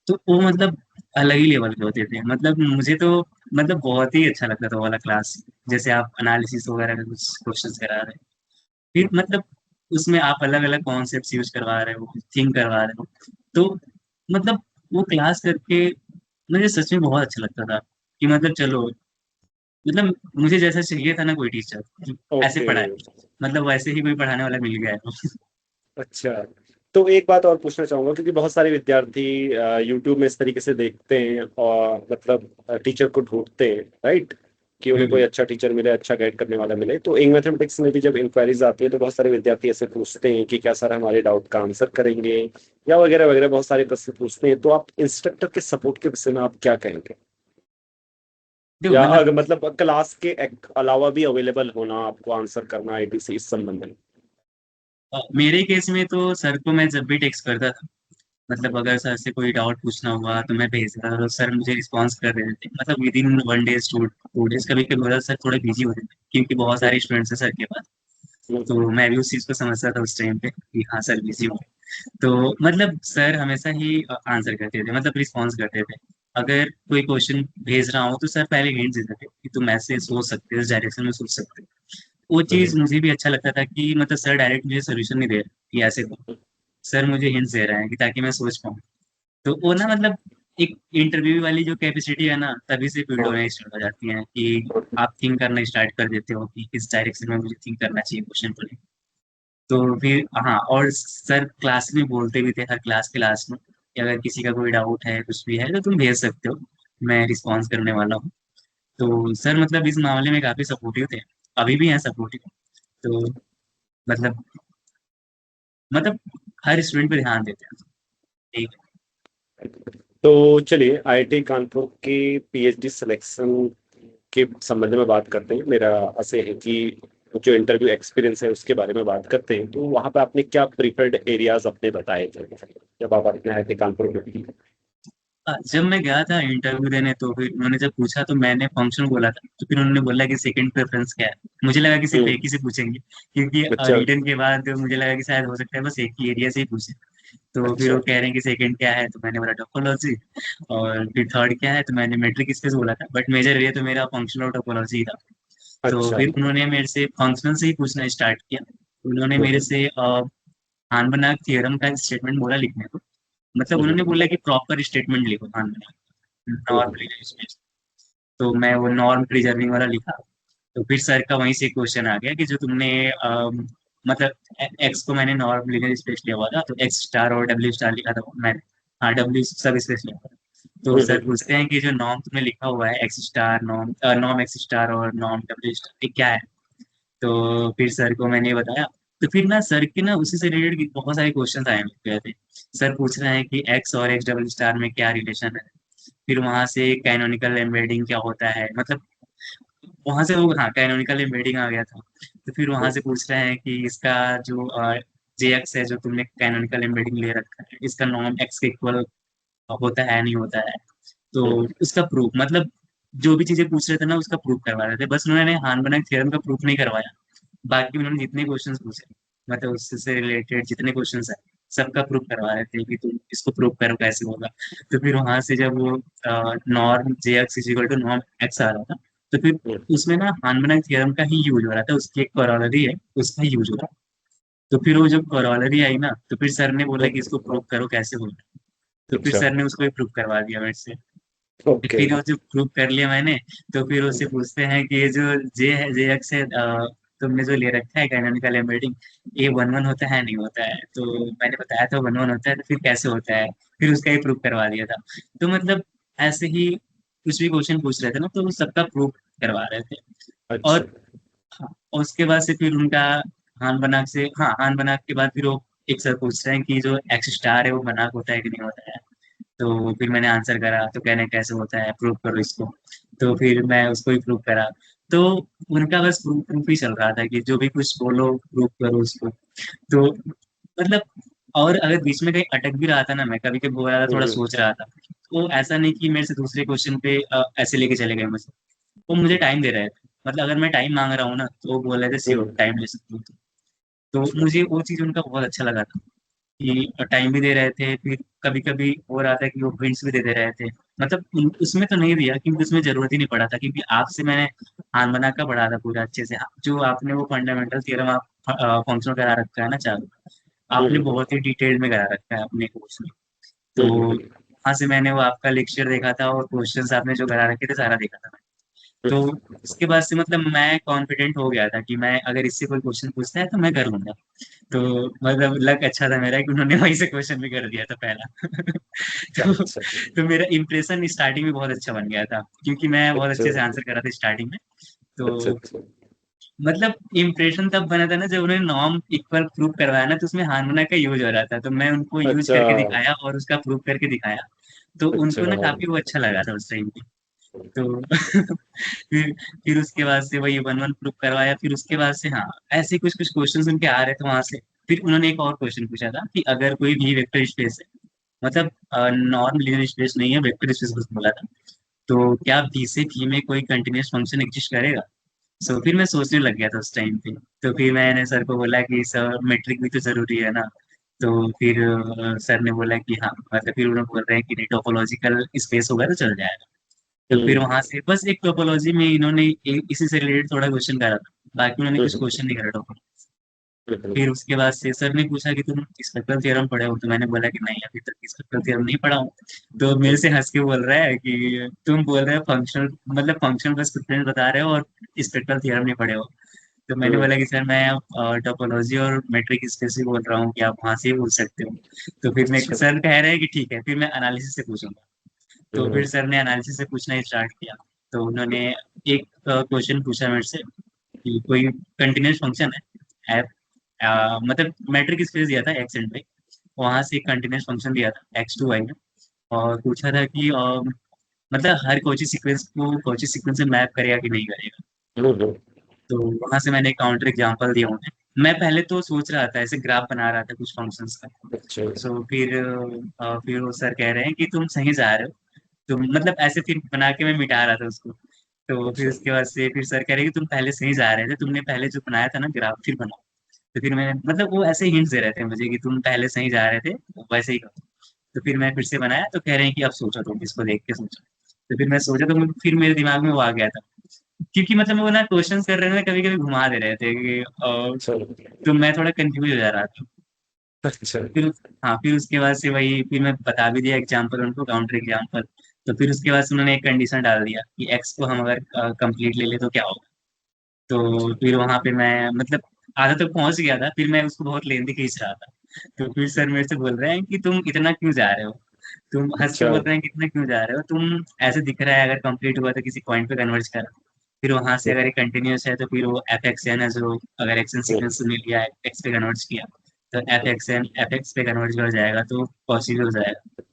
तो वो मतलब अलग ही लेवल के होते थे। मतलब मुझे तो मतलब बहुत ही अच्छा लगता था वो वाला क्लास। जैसे आप एनालिसिस वगैरह का कुछ क्वेश्चंस करा रहे हैं, फिर मतलब उसमें आप अलग अलग कॉन्सेप्ट्स यूज करवा रहे हो, थिंक करवा रहे हो। तो मतलब वो क्लास करके मुझे सच में बहुत अच्छा लगता था कि मतलब चलो, मतलब मुझे जैसा चाहिए था ना कोई टीचर ऐसे ओके। पढ़ाए, मतलब वैसे ही कोई पढ़ाने वाला मिल गया है। अच्छा, तो एक बात और पूछना चाहूंगा, क्योंकि बहुत सारे विद्यार्थी यूट्यूब में इस तरीके से देखते हैं और मतलब टीचर को ढूंढते हैं, राइट, कि उन्हें कोई हम्म। अच्छा टीचर मिले, अच्छा गाइड करने वाला मिले। तो इंग मैथमेटिक्स में भी जब इंक्वायरीज आती है तो बहुत सारे विद्यार्थी ऐसे पूछते हैं कि क्या सर हमारे डाउट का आंसर करेंगे, या वगैरह वगैरह बहुत सारे प्रश्न पूछते हैं। तो आप इंस्ट्रक्टर के सपोर्ट के विषय में आप क्या कहेंगे, देखो या मतलब अगर मतलब क्लास के अलावा भी अवेलेबल होना आपको आंसर करना आईटीसी इस संबंध में? मेरे केस में तो सर को मैं जब भी टेक्स्ट करता था, मतलब अगर सर से कोई डाउट पूछना हुआ तो मैं भेजता था, तो सर मुझे रिस्पॉन्स कर देते थे, मतलब विद इन 1 डेज 2 डेज। कभी कभी होता था सर थोड़े बिजी होते थे क्योंकि बहुत सारे हम्म, स्टूडेंट्स हैं सर के पास। हम्म, तो मैं भी उस चीज को समझता था उस टाइम पे कि हाँ सर बिजी हो। तो मतलब सर हमेशा ही आंसर करते थे, मतलब रिस्पॉन्स करते थे। अगर कोई क्वेश्चन भेज रहा हो तो सर पहले हिंट देते थे कि तुम ऐसे सोच सकते हो, इस डायरेक्शन में सोच सकते हो। वो चीज हम्म, मुझे भी अच्छा लगता था कि मतलब सर डायरेक्ट मुझे सोल्यूशन नहीं दे रहे कि ऐसे करो, सर मुझे हिंट्स दे रहे हैं कि ताकि मैं सोच पाऊँ। तो वो ना मतलब एक इंटरव्यू वाली जो कैपेसिटी है ना, तभी से फील्ड हाँ, होने स्टार्ट हो जाती है कि आप थिंक करना स्टार्ट कर देते हो कि किस डायरेक्शन में मुझे थिंक करना चाहिए क्वेश्चन को लेकर। तो फिर हाँ, और सर क्लास में बोलते भी थे हर क्लास के लास्ट में कि अगर किसी का कोई डाउट है कुछ भी है तो तुम भेज सकते हो, मैं रिस्पॉन्स करने वाला हूँ। तो सर मतलब इस मामले में काफी सपोर्टिव थे, अभी भी हैं सपोर्टिव। तो मतलब मतलब हर स्टूडेंट पे ध्यान देते हैं। ठीक तो चलिए आईआईटी कानपुर के पीएचडी सिलेक्शन के संबंध में बात करते हैं। मेरा ऐसे है कि जो इंटरव्यू एक्सपीरियंस है उसके बारे में बात करते हैं। तो वहाँ पे आपने क्या प्रीफर्ड एरियाज अपने बताए थे जब आप अपने आईआईटी कानपुर में थी? जब मैं गया था इंटरव्यू देने तो फिर उन्होंने जब पूछा तो मैंने फंक्शन बोला था, तो फिर उन्होंने बोला कि सेकंड प्रेफरेंस क्या है। मुझे लगा कि सिर्फ हम्म, एक ही से पूछेंगे क्योंकि अच्छा, रिटर्न के बाद मुझे लगा कि शायद हो सकता है बस एक ही एरिया से ही पूछे। तो फिर अच्छा। वो कह रहे हैं कि सेकंड क्या है, तो मैंने बोला टोपोलॉजी। और फिर थर्ड क्या है, तो मैंने मेट्रिक स्पेस बोला था, बट मेजर एरिया तो मेरा फंक्शनल और टोपोलॉजी था। तो अच्छा। फिर उन्होंने मेरे से फंक्शनल से ही पूछना स्टार्ट किया। उन्होंने मेरे हम्म, से हार्मोनिक थ्योरम का स्टेटमेंट बोला लिखने को। मतलब हम्म, उन्होंने बोला कि प्रॉपर स्टेटमेंट लिखो हार्मोनिक, हम्म, नॉर्मली। तो मैं वो नॉर्म प्रिजर्विंग वाला लिखा। तो फिर सर का वहीं से क्वेश्चन आ गया कि जो तुमने मतलब एक्स को मैंने नॉर्म लीनियर स्पेस लिया हुआ था, तो एक्स स्टार और डब्ल्यू स्टार लिखा था मैंने। हाँ, डब्ल्यू सब स्पेस लिया हुआ था। तो हम्म, सर पूछते हैं कि जो नॉर्म तुमने लिखा हुआ है x star norm, norm x star और नॉर्म डब्ल्यू स्टार, ये क्या है? तो फिर सर को मैंने बताया। तो फिर ना सर के ना उसी से रिलेटेड बहुत सारे क्वेश्चन आए हुए थे। सर पूछ रहे हैं कि एक्स और एक्स डबल स्टार में क्या रिलेशन है। फिर वहां से कैनोनिकल एम्बेडिंग क्या होता है, मतलब वहां से वो, हाँ, कैनोनिकल एम्बेडिंग आ गया था। तो फिर वहां हम्म, से पूछ रहे हैं कि इसका जो जे एक्स है जो तुमने कैनोनिकल एम्बेडिंग ले रखा है, इसका नॉर्म एक्स के इक्वल होता है नहीं होता है। तो हम्म, उसका प्रूफ, मतलब जो भी चीजें पूछ रहे थे ना उसका प्रूफ करवा रहे थे, बस उन्होंने हार्मोनिक थ्योरम का प्रूफ नहीं करवाया। बाकी उन्होंने जितने क्वेश्चंस पूछे, मतलब उससे रिलेटेड जितने क्वेश्चंस है, सबका प्रूफ करवा रहे थे कि तुम इसको प्रूफ करो कैसे होगा। तो फिर वहां से जब वो norm J X is equal to norm X आ रहा था, तो फिर हम्म, उसमें ना हार्मोनिक थ्योरम का ही यूज हो रहा था, उसकी एक कॉरोलरी है उसका यूज हो रहा था। तो फिर वो जब कॉरोलरी आई ना, तो फिर सर ने बोला कि हम्म, इसको प्रूफ करो कैसे होगा। तो फिर अच्छा, सर ने उसको भी प्रूफ करवा दिया मेरे से। ओके। फिर वो जो प्रूव कर लिया मैंने, तो फिर उससे पूछते हैं कि ये जो जे है, जे एक्स है, तुमने जो ले रखा है कैनोनिकल एम्बेडिंग, ये 1-1 होता है नहीं होता है? तो मैंने बताया था 1-1 होता है, तो फिर कैसे होता है? फिर उसका ही प्रूफ करवा दिया था। तो मतलब ऐसे ही कुछ भी क्वेश्चन पूछ रहे थे ना तो वो सबका प्रूफ करवा रहे थे। अच्छा। और हाँ, और उसके बाद से फिर उनका हान बनाक के बाद फिर वो एक सर पूछ रहे हैं कि जो एक्स स्टार है वो बनाक होता है कि नहीं होता है। तो फिर मैंने आंसर करा, तो कहने कैसे होता है, प्रूव करो इसको। तो फिर मैं उसको ही प्रूव करा। तो उनका बस प्रूफ प्रूफ ही चल रहा था कि जो भी कुछ बोलो प्रूव करो उसको। तो मतलब, और अगर बीच में कहीं अटक भी रहा था ना, मैं कभी कभी बोल रहा था, थोड़ा हम्म, सोच रहा था, तो ऐसा नहीं कि मेरे से दूसरे क्वेश्चन पे ऐसे लेके चले गए मुझे। वो मुझे टाइम दे रहे थे, मतलब अगर मैं टाइम मांग रहा हूँ ना तो वो बोल रहे थे श्योर हम्म, टाइम ले सकते हो। तो मुझे वो चीज उनका बहुत अच्छा लगा था कि टाइम भी दे रहे थे, फिर कभी कभी हो रहा था कि वो हिंट्स भी दे रहे थे। मतलब उसमें तो नहीं दिया क्योंकि उसमें जरूरत ही नहीं पड़ा था, क्योंकि आपसे मैंने हाथ बना कर पढ़ा था पूरा अच्छे से। जो आपने वो फंडामेंटल थ्योरम आप फंक्शनल करा रखा है ना चालू, आपने हम्म, बहुत ही डिटेल में करा रखा है अपने कोर्स में। तो हम्म, वहां से मैंने वो आपका लेक्चर देखा था और क्वेश्चंस आपने जो करा रखे थे सारा देखा था। तो हम्म, उसके बाद से मतलब मैं कॉन्फिडेंट हो गया था कि मैं अगर इससे कोई क्वेश्चन पूछता है तो मैं कर लूंगा। तो मतलब लक अच्छा था मेरा कि उन्होंने वहीं से क्वेश्चन भी कर दिया था पहला। तो, अच्छा, तो मेरा इंप्रेशन स्टार्टिंग में बहुत अच्छा बन गया था, क्योंकि मैं बहुत अच्छा, अच्छे से आंसर करा था स्टार्टिंग में। अच्छा, तो अच्छा, मतलब इम्प्रेशन तब बना था ना जब उन्होंने नॉर्म इक्वल प्रूव करवाया ना, तो उसमें हार्मोना का यूज हो रहा था, तो मैं उनको यूज अच्छा, करके दिखाया और उसका प्रूव करके दिखाया। तो अच्छा, उनको ना काफी वो अच्छा लगा था उस टाइम पे। तो फिर उसके बाद से वही वन वन प्रूफ करवाया। फिर उसके बाद से हाँ, ऐसे कुछ कुछ क्वेश्चंस उनके आ रहे थे वहां से। फिर उन्होंने एक और क्वेश्चन पूछा था कि अगर कोई भी वेक्टर स्पेस है, मतलब नॉर्म लीनियर स्पेस नहीं है, वेक्टर स्पेस बस बोला था, तो क्या बी से पी में कोई कंटिन्यूअस फंक्शन एग्जिस्ट करेगा? सो फिर मैं सोचने लग गया था उस टाइम पे। तो फिर मैंने सर को बोला कि सर मेट्रिक भी तो जरूरी है ना। तो फिर सर ने बोला कि हाँ, मतलब फिर उन्होंने बोल रहे हैं कि नहीं, टोपोलॉजिकल स्पेस होगा तो चल जाएगा। तो फिर हम्म, वहां से बस एक टोपोलॉजी में इन्होंने इसी से रिलेटेड थोड़ा क्वेश्चन करा था, बाकी उन्होंने कुछ हम्म, क्वेश्चन नहीं करा टोपोलॉजी। हम्म, फिर उसके बाद से सर ने पूछा कि तुम स्पेक्ट्रल थ्योरम पढ़े हो? तो मैंने बोला कि नहीं, अभी तक स्पेक्ट्रल थ्योरम नहीं पढ़ा हूँ। तो मेरे से हंस के बोल रहा है कि तुम बोल रहे हो फंक्शनल, मतलब फंक्शनल बस प्रिफरेंस बता रहे हो और स्पेक्ट्रल थ्योरम नहीं पढ़े हो। तो मैंने हम्म, बोला कि सर मैं टोपोलॉजी और मेट्रिक स्पेस ही बोल रहा हूँ कि आप वहां से ही पूछ सकते हो। तो फिर मैं अच्छा, सर कह रहे हैं कि ठीक है, फिर मैं एनालिसिस से पूछूंगा। तो हम्म, फिर सर ने एनालिसिस से पूछना स्टार्ट किया। तो उन्होंने एक क्वेश्चन पूछा मेरे से कि कोई कंटिन्यूस फंक्शन है एफ, मतलब मैट्रिक स्पेस दिया था एक्स एंड वाई, वहां से एक कंटिन्यूस फंक्शन दिया था एक्स टू वाई में। और पूछा था कि मतलब हर कोची सीक्वेंस को कोची सीक्वेंस से मैप करेगा कि नहीं करेगा। हम्म, तो वहां से मैंने काउंटर एग्जांपल दिया उन्हें। मैं पहले तो सोच रहा था, ऐसे ग्राफ बना रहा था कुछ फंक्शंस का। अच्छा, सो फिर वो सर कह रहे हैं कि तुम सही जा रहे हो। तो मतलब ऐसे फिर बना के मैं मिटा रहा था उसको। तो फिर अच्छा, उसके बाद से फिर सर कह रहे हैं कि तुम पहले सही जा रहे थे, तुमने पहले जो बनाया था ना ग्राफ फिर बनाओ। तो फिर मैं मतलब वो ऐसे हिंट्स दे रहे थे मुझे कि तुम पहले सही जा रहे थे, वैसे ही करो। तो फिर मैं फिर से बनाया, तो कह रहे हैं कि अब सोचो, तुम इसको देख के सोचो। तो फिर मैं सोचा, तो फिर मेरे दिमाग में वो आ गया था, क्योंकि मतलब वो ना क्वेश्चन कर रहे थे, कभी कभी घुमा दे रहे थे कि अच्छा, तो मैं थोड़ा कंफ्यूज हो जा रहा था। अच्छा, फिर हाँ, फिर उसके बाद से वही फिर मैं बता भी दिया एग्जाम्पल उनको, काउंटर एग्जाम्पल। तो फिर उसके बाद से उन्होंने एक कंडीशन डाल दिया कि एक्स को हम अगर कंप्लीट ले ले तो क्या होगा। तो फिर वहां पे मैं मतलब आधा तक पहुंच गया था, फिर मैं उसको बहुत लेंदी खींच रहा था। तो फिर सर मेरे से बोल रहे हैं कि तुम इतना क्यों जा रहे हो? तुम हंस के अच्छा, बोल रहे हैं कि इतना क्यों जा रहे हो तुम? ऐसे दिख रहा है अगर कंप्लीट हुआ तो किसी पॉइंट पे कन्वर्ज कर। फिर वहां से अगर ये कंटिन्यूस है तो फिर वो एफ एक्स एन है, जो अगर एक्शन सीक्वेंस में लिया है एक्स पे कन्वर्ट किया, तो F X N F X पे कन्वर्ट हो जाएगा, तो पॉसिबल हो जाएगा।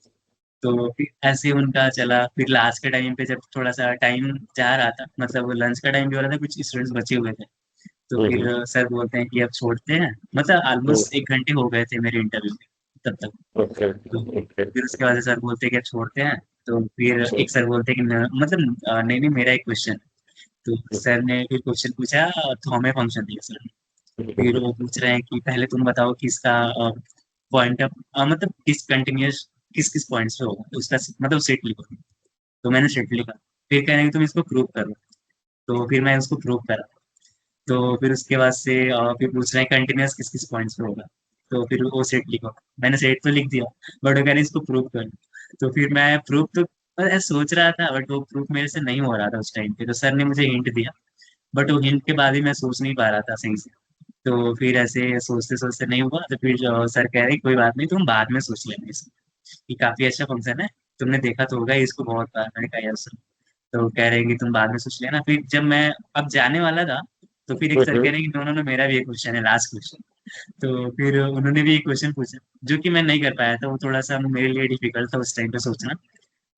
तो फिर ऐसे उनका चला। फिर लास्ट के टाइम पे जब थोड़ा सा टाइम जा रहा था, मतलब वो लंच का टाइम भी हो रहा था, कुछ स्टूडेंट्स बचे हुए थे। तो फिर हम्म, सर बोलते हैं कि अब छोड़ते हैं, मतलब ऑलमोस्ट हम्म, 1 घंटे हो गए थे मेरे इंटरव्यू में तब तक। ओके, तो ओके, फिर उसके बाद सर बोलते हैं कि अब छोड़ते हैं। तो फिर अच्छा, एक सर बोलते हैं कि मतलब नहीं नहीं, मेरा एक क्वेश्चन। तो सर ने फिर क्वेश्चन पूछा, थॉमे फंक्शन दिया सर ने। फिर हम्म, वो पूछ रहे हैं कि पहले तुम बताओ कि इसका पॉइंट ऑफ मतलब डिसकंटिन्यूअस किस किस पॉइंट्स पे होगा, तो उसका मतलब सेट लिखो। तो मैंने सेट लिखा। फिर कह रहे हैं कि तुम इसको प्रूव करो। तो फिर मैं उसको प्रूव करा। तो फिर उसके बाद से फिर पूछ रहे हैं कंटिन्यूअस किस किस पॉइंट्स पे होगा। तो फिर वो सेट लिखो। मैंने सेट तो लिख दिया, बट वो कह रहे हैं इसको प्रूव कर। तो फिर मैं प्रूव तो बस ऐसे सोच रहा था, बट वो प्रूफ मेरे से नहीं हो रहा था उस टाइम पे। तो सर ने मुझे हिंट दिया, बट वो हिंट के बाद ही मैं सोच नहीं पा रहा था सही से। तो फिर ऐसे सोचते सोचते नहीं हुआ। तो फिर जो सर कह रहे कोई बात नहीं, तुम बाद में सोच लेंगे इसको, ये काफी अच्छा फंक्शन है, तुमने देखा तो होगा इसको बहुत बार। मैंने कहा यस सर। तो कह रहे हैं कि तुम बाद में सोच लेना। फिर जब मैं अब जाने वाला था, तो फिर एक सर कह रहे हैं कि दोनों ने मेरा भी एक क्वेश्चन है, लास्ट क्वेश्चन। तो फिर उन्होंने भी एक क्वेश्चन पूछा, जो कि मैं नहीं कर पाया था, वो थोड़ा सा मेरे लिए डिफिकल्ट था उस टाइम पे सोचना।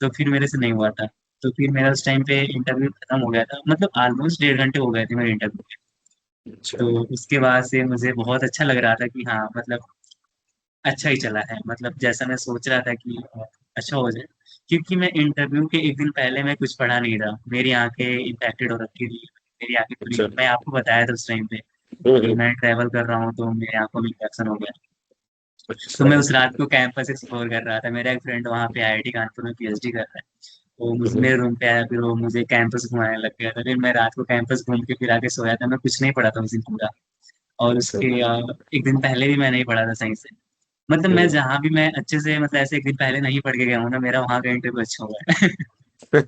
तो फिर मेरे से नहीं हुआ था। तो फिर मेरा उस टाइम पे इंटरव्यू खत्म हो गया था, मतलब ऑलमोस्ट 1.5 घंटे हो गए थे मेरे इंटरव्यू के। अच्छा, तो उसके बाद से मुझे बहुत अच्छा लग रहा था कि हाँ, मतलब अच्छा ही चला है, मतलब जैसा मैं सोच रहा था कि अच्छा हो जाए। क्योंकि मैं इंटरव्यू के एक दिन पहले मैं कुछ पढ़ा नहीं था, मेरी आंखें इम्पैक्टेड हो रखी थी। मेरी आंखें पूरी, अच्छा, मैं आपको बताया था उस टाइम पे कि हम्म, मैं ट्रैवल कर रहा हूँ तो मेरी आंखों में इन्फेक्शन हो गया। तो अच्छा। मैं उस रात को कैंपस एक्सप्लोर कर रहा था। मेरा एक फ्रेंड वहाँ पे आईआईटी कानपुर में पीएचडी कर रहा है। वो मुझ हम्म, मेरे रूम पे आया, फिर वो मुझे कैंपस घुमाने लग गया था। फिर मैं रात को कैंपस घूम के फिर आके सोया था। मैं कुछ नहीं पढ़ा था उस दिन पूरा। और अच्छा। उसके एक दिन पहले भी मैं नहीं पढ़ा था सही से। मतलब मैं हम्म। जहाँ भी मैं अच्छे से मतलब ऐसे एक दिन पहले नहीं पढ़ के गया हूँ ना, मेरा वहाँ का इंटरव्यू अच्छा हुआ है। तो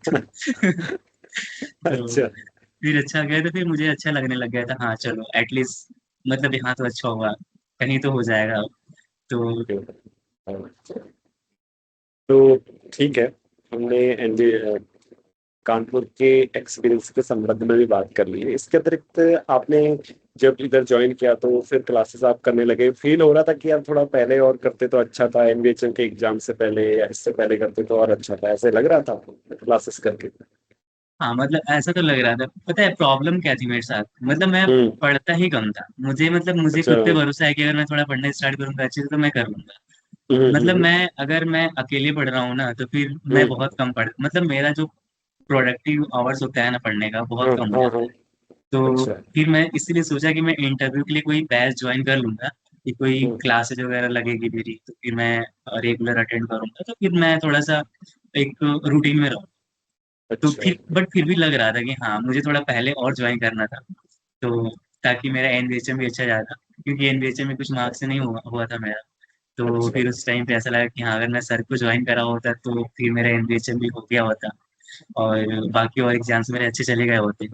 अच्छा। फिर अच्छा गया तो फिर मुझे अच्छा लगने लग गया था। हाँ चलो एटलीस्ट मतलब यहाँ तो अच्छा हुआ, कहीं तो हो जाएगा। तो तो ठीक है, हमने एनडी कानपुर के एक्सपीरियंस के संबंध में भी बात कर ली है। इसके अतिरिक्त आपने जब इधर ज्वाइन किया तो फिर क्लासेस आप करने लगे, फील हो रहा था कि यार थोड़ा पहले और करते तो अच्छा था, एमबीएचएम के एग्जाम से पहले या इससे पहले करते तो और अच्छा था, ऐसे लग रहा था आपको क्लासेस करके? हाँ मतलब ऐसा तो लग रहा था। पता है प्रॉब्लम क्या थी मेरे साथ? मतलब मैं हम्म। पढ़ता ही कम था। मुझे अच्छा। खुद पे भरोसा है कि अगर मैं थोड़ा पढ़ना स्टार्ट करूंगा अच्छे से तो मैं कर लूंगा। मतलब हम्म। अगर मैं अकेले पढ़ रहा हूँ ना तो फिर मैं हम्म। बहुत कम पढ़ मतलब मेरा जो प्रोडक्टिव आवर्स होता है ना पढ़ने का बहुत हाँ कम हो हाँ जाता हाँ। है। तो अच्छा। फिर मैं इसीलिए सोचा कि मैं इंटरव्यू के लिए कोई बैच ज्वाइन कर लूंगा, कि कोई हम्म। क्लासेज वगैरह लगेगी मेरी तो फिर मैं रेगुलर अटेंड करूंगा, तो फिर मैं थोड़ा सा एक रूटीन में रहूँ। तो अच्छा। फिर भी लग रहा था कि हाँ मुझे थोड़ा पहले और ज्वाइन करना था, तो ताकि मेरा एनबीएचएम भी अच्छा जाता, क्योंकि एनबीएचएम में कुछ मार्क्स से नहीं हुआ था मेरा। तो अच्छा। फिर उस टाइम पे ऐसा लगा कि हाँ अगर मैं सर को ज्वाइन करा होता तो फिर मेरा एनबीएचएम भी हो गया होता, और बाकी और एग्जाम्स मेरे अच्छे चले गए होते।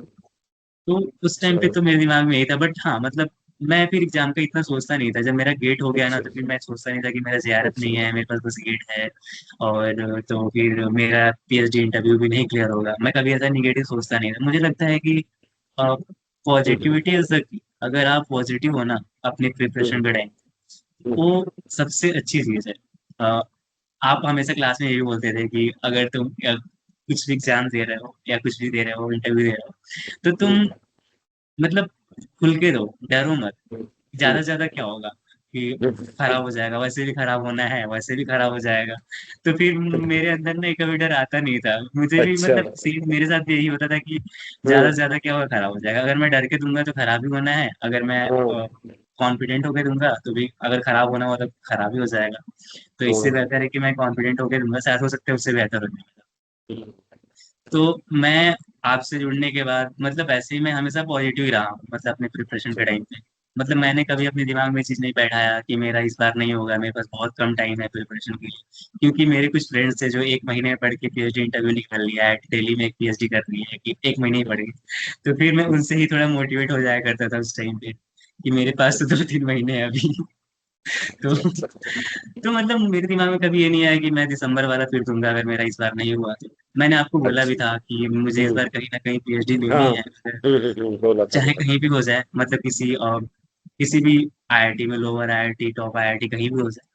तो उस टाइम अच्छा। पे तो मेरे दिमाग में यही था। बट हाँ मतलब मैं फिर एग्जाम का इतना सोचता नहीं था। जब मेरा गेट हो गया ना अच्छा। तो फिर मैं सोचता नहीं था कि मेरा जेआरएफ अच्छा। नहीं है, मेरे पास बस गेट है। और तो फिर मेरा पीएचडी इंटरव्यू भी नहीं क्लियर होगा। मैं कभी ऐसा निगेटिव सोचता नहीं था। मुझे लगता है कि हम्म। Positivity is the key. अगर आप पॉजिटिव हो ना अपनी प्रिपरेशन हम्म। के टाइम, हम्म। वो सबसे अच्छी चीज है। अ, आप हमेशा क्लास में यही बोलते थे कि अगर तुम कुछ भी एग्जाम दे रहे हो या कुछ भी दे रहे हो, इंटरव्यू दे रहे हो, तो तुम हम्म। मतलब खुल के दो, डरो मत। हम्म। ज्यादा से ज्यादा क्या होगा कि खराब हो जाएगा, वैसे भी खराब होना है, वैसे भी खराब हो जाएगा। तो फिर मेरे अंदर ना कभी डर आता नहीं था। मुझे भी अच्छा। मतलब सेम मेरे साथ भी यही होता था कि ज्यादा हाँ से ज्यादा क्या होगा, खराब हो जाएगा। अगर मैं डर के दूंगा तो खराब ही होना है, अगर मैं हाँ कॉन्फिडेंट होकर दूंगा तो भी अगर खराब होना हो तो खराब ही हो जाएगा। तो इससे हाँ। बेहतर है कि मैं कॉन्फिडेंट होकर दूंगा, शायद हो सकता है उससे बेहतर हो जाएगा। हम्म। तो मैं आपसे जुड़ने के बाद मतलब ऐसे ही मैं हमेशा पॉजिटिव ही रहा हूँ, मतलब अपने प्रिपरेशन अच्छा। के टाइम पे। मतलब मैंने कभी अपने दिमाग में चीज नहीं बैठाया कि मेरा इस बार नहीं होगा, मेरे पास बहुत कम टाइम है प्रिपरेशन के लिए। क्योंकि मेरे कुछ फ्रेंड्स थे जो एक महीने में पढ़ के पीएचडी इंटरव्यू निकाल लिया है, दिल्ली में एक पीएचडी कर ली है कि एक महीने ही पढ़ गई। तो फिर मैं उनसे ही थोड़ा मोटिवेट हो जाया करता था उस टाइम पे, कि मेरे पास तो 2-3 महीने हैं अभी। तो अच्छा। अच्छा। तो मतलब मेरे दिमाग में कभी ये नहीं आया कि मैं दिसंबर वाला फिर दूंगा अगर मेरा इस बार नहीं हुआ तो। मैंने आपको बोला भी अच्छा। था कि मुझे इस हम्म। बार कहीं ना कहीं पीएचडी हाँ। लेनी है, अगर बोला था चाहे बोला था। कहीं भी हो जाए, मतलब किसी भी आईआईटी में, लोअर आईआईटी, टॉप आईआईटी, कहीं भी हो जाए।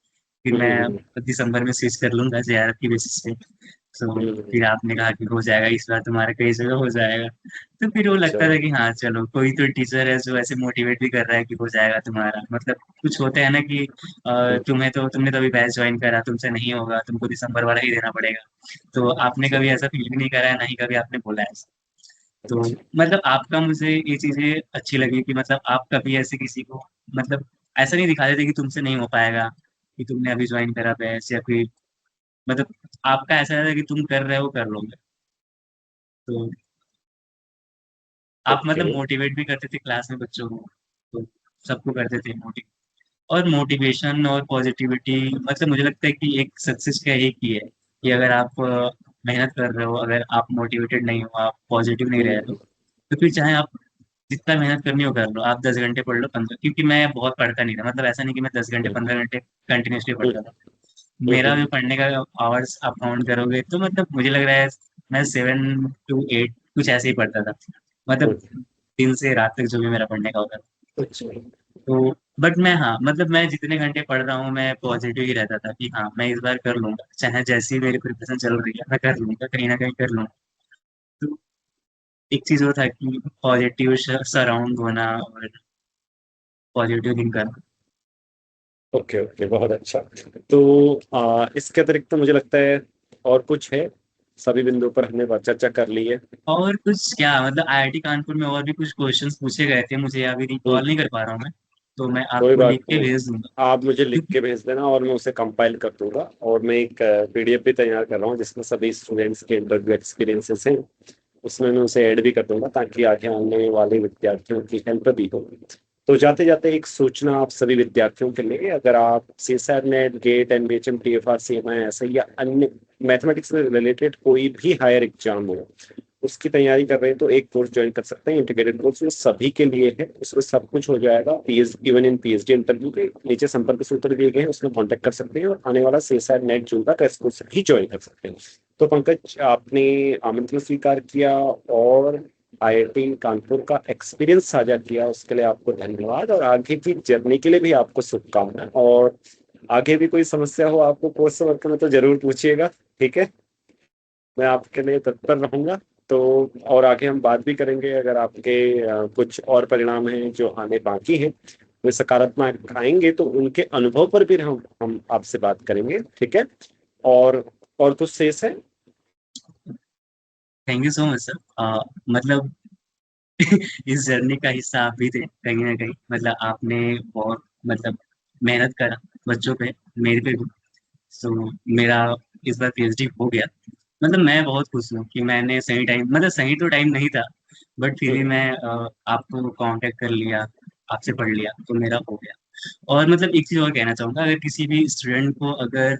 फिर हम्म। मैं दिसंबर में स्विच कर लूंगा जेआरएफ की बेसिस पे। तो हम्म। फिर आपने कहा कि हो जाएगा इस बार तुम्हारा, कई जगह हो जाएगा। तो फिर वो अच्छा। लगता था कि हाँ चलो कोई तो टीचर है जो ऐसे मोटिवेट भी कर रहा है कि हो जाएगा तुम्हारा। मतलब कुछ होते हैं ना कि तुमने तो अभी बैच ज्वाइन करा, तुमसे नहीं होगा, तुमको दिसंबर वाला ही देना पड़ेगा। तो आपने अच्छा। कभी ऐसा फील भी नहीं करा है, ना ही कभी आपने बोला है ऐसा। तो अच्छा। मतलब आपका मुझे ये चीजें अच्छी लगी कि मतलब आप कभी ऐसे किसी को मतलब ऐसा नहीं दिखा देते कि तुमसे नहीं हो पाएगा, कि तुमने अभी ज्वाइन करा बैच या फिर मतलब आपका ऐसा है कि तुम कर रहे हो कर लोगे। तो आप ओके। मतलब मोटिवेट भी करते थे क्लास में बच्चों को, तो सबको करते थे मोटिवेट। और मोटिवेशन और पॉजिटिविटी मतलब मुझे लगता है कि एक सक्सेस का एक ही है कि अगर आप मेहनत कर रहे हो, अगर आप मोटिवेटेड नहीं हो, आप पॉजिटिव नहीं रह रहे हो, हम्म। तो फिर चाहे आप जितना मेहनत करनी हो कर लो। आप 10 घंटे पढ़ लो, 15, क्योंकि मैं बहुत पढ़ता नहीं था। मतलब ऐसा नहीं कि मैं 10 घंटे हम्म। 15 घंटे कंटिन्यूसली हम्म। पढ़ता था। मेरा जो पढ़ने का आवर्स आप काउंट करोगे तो मतलब मुझे लग रहा है मैं 7 to 8 कुछ ऐसे ही पढ़ता था। मतलब दिन से रात तक जो भी मेरा पढ़ने का होता था। अच्छा। तो बट मैं हाँ मतलब मैं जितने घंटे पढ़ रहा हूँ मैं पॉजिटिव ही रहता था कि हाँ मैं इस बार कर लूंगा, चाहे जैसी मेरी प्रिपरेशन चल रही है मैं कर लूंगा, कहीं ना कहीं कर लूंगा। तो एक चीज वो था कि पॉजिटिव सराउंड होना और पॉजिटिव थिंक करना। ओके ओके, बहुत अच्छा। तो इसके अतिरिक्त तो मुझे लगता है और कुछ है, सभी बिंदुओं पर हमने बात चर्चा कर ली है। और कुछ क्या मतलब आईआईटी कानपुर में और भी कुछ क्वेश्चंस पूछे गए थे, मुझे अभी हम्म। रिकॉल नहीं कर पा रहा हूँ मैं। तो मैं कोई आपको बात लिख के नहीं, भेज दूंगा। आप मुझे लिख क्योंकि के भेज देना और मैं उसे कंपाइल कर दूंगा। और मैं एक पीडीएफ भी तैयार कर रहा हूँ जिसमें सभी स्टूडेंट्स के इंटरव्यू एक्सपीरियंसेस हैं, उसमें मैं उसे ऐड भी कर दूंगा ताकि आगे आने वाले विद्यार्थियों की हेल्प भी हो। तो जाते जाते एक सूचना आप सभी विद्यार्थियों के लिए, अगर आप CSAT NET GATE NBHM TFR CMI ऐसे या अन्य मैथमेटिक्स से रिलेटेड कोई भी हायर एग्जाम हो उसकी तैयारी कर रहे हैं तो एक कोर्स ज्वाइन कर सकते हैं, इंटीग्रेटेड कोर्स जो सभी के लिए है। उसमें सब कुछ हो जाएगा, pH even in PhD interview के नीचे संपर्क सूत्र दिए गए हैं, उसमें कांटेक्ट कर सकते हैं और आने वाला सीसैट नेट जून का टेस्ट कोर्स भी ज्वाइन कर सकते हैं। तो पंकज, आपने आमंत्रण स्वीकार किया और आईआईटी कानपुर का एक्सपीरियंस साझा किया, उसके लिए आपको धन्यवाद। और आगे की जर्नी के लिए भी आपको शुभकामनाएं। और आगे भी कोई समस्या हो आपको कोर्स वर्क में तो जरूर पूछिएगा, ठीक है? मैं आपके लिए तत्पर रहूंगा। तो और आगे हम बात भी करेंगे, अगर आपके कुछ और परिणाम हैं जो आने बाकी हैं वे सकारात्मक आएंगे तो उनके अनुभव पर भी हम आपसे बात करेंगे, ठीक है? और और कुछ शेष है? Thank you so much sir. मतलब इस जर्नी का हिस्सा आप भी थे कहीं ना कहीं, मतलब आपने बहुत मतलब मेहनत करा बच्चों पे, मेरे पे भी। सो मेरा इस बार पीएचडी हो गया। मतलब मैं बहुत खुश हूँ कि मैंने सही टाइम, मतलब सही तो टाइम नहीं था, बट फिर भी हम्म, मैं आपको कांटेक्ट कर लिया, आपसे पढ़ लिया तो मेरा हो गया। और मतलब एक चीज़ और कहना चाहूँगा, अगर किसी भी स्टूडेंट को अगर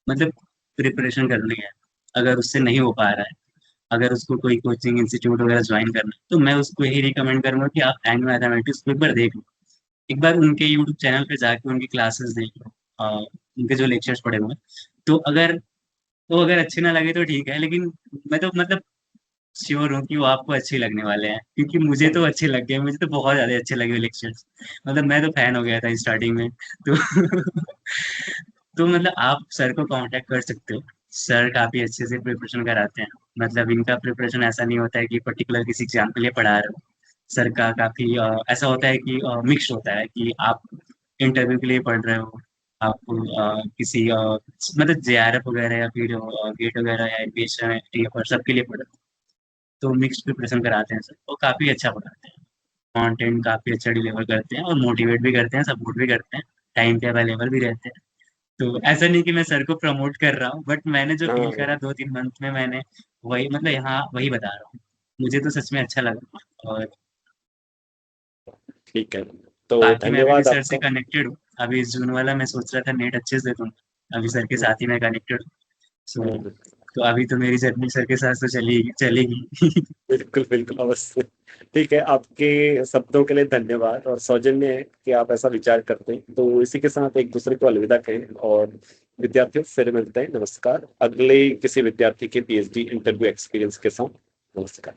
मतलब प्रिपरेशन करनी है, अगर उससे नहीं हो पा रहा है, अगर उसको कोई कोचिंग इंस्टीट्यूट वगैरह ज्वाइन करना है, तो मैं उसको यही रिकमेंड करूंगा कि आप एंड मैथमेटिक्स को एक बार देख लो। एक बार उनके यूट्यूब चैनल पे जाके उनकी क्लासेस देख लो, उनके जो लेक्चर्स पड़े हुए हैं। तो अगर अच्छे ना लगे तो ठीक है, लेकिन मैं तो मतलब श्योर हूँ कि वो आपको अच्छे लगने वाले हैं, क्योंकि मुझे तो अच्छे लग गए, मुझे तो बहुत ज्यादा अच्छे लगे लेक्चर्स। मतलब मैं तो फैन हो गया था स्टार्टिंग में। तो तो मतलब आप सर को कांटेक्ट कर सकते हो। सर काफी अच्छे से प्रिपरेशन कराते हैं। मतलब इनका प्रिपरेशन ऐसा नहीं होता है कि पर्टिकुलर किसी एग्जाम के लिए पढ़ा रहे हो। सर का काफी ऐसा होता है कि मिक्स होता है कि आप इंटरव्यू के लिए पढ़ रहे हो, आप किसी मतलब जेआरएफ वगैरह या फिर गेट वगैरह या एविएशन टीएफआर सबके लिए पढ़ रहे हो। तो मिक्स प्रिपरेशन कराते हैं सर, और काफी अच्छा पढ़ाते हैं। कंटेंट काफी अच्छा डिलीवर करते हैं और मोटिवेट भी करते हैं, सपोर्ट भी करते हैं, टाइम पे अवेलेबल भी रहते हैं। तो ऐसा नहीं कि मैं सर को प्रमोट कर रहा हूँ, बट मैंने जो फील हाँ, करा 2-3 मंथ में, मैंने वही मतलब यहाँ वही बता रहा हूँ। मुझे तो सच में अच्छा लगा। और ठीक है। तो बाकी मैं अभी भी धन्यवाद सर से आपका। कनेक्टेड हूँ। अभी इस जून वाला मैं सोच रहा था नेट अच्छे से दूंगा, अभी सर के हम्म, साथ ही मैं कनेक्टेड हूँ। सो हम्म, तो अभी तो मेरी जर्नी सर के साथ तो चलेगी चलेगी। बिल्कुल बिल्कुल अवश्य। ठीक है, आपके शब्दों के लिए धन्यवाद और सौजन्य है कि आप ऐसा विचार करते हैं। तो इसी के साथ एक दूसरे को अलविदा कहें और विद्यार्थियों फिर मिलते हैं। नमस्कार, अगले किसी विद्यार्थी के पीएचडी इंटरव्यू एक्सपीरियंस के साथ। नमस्कार।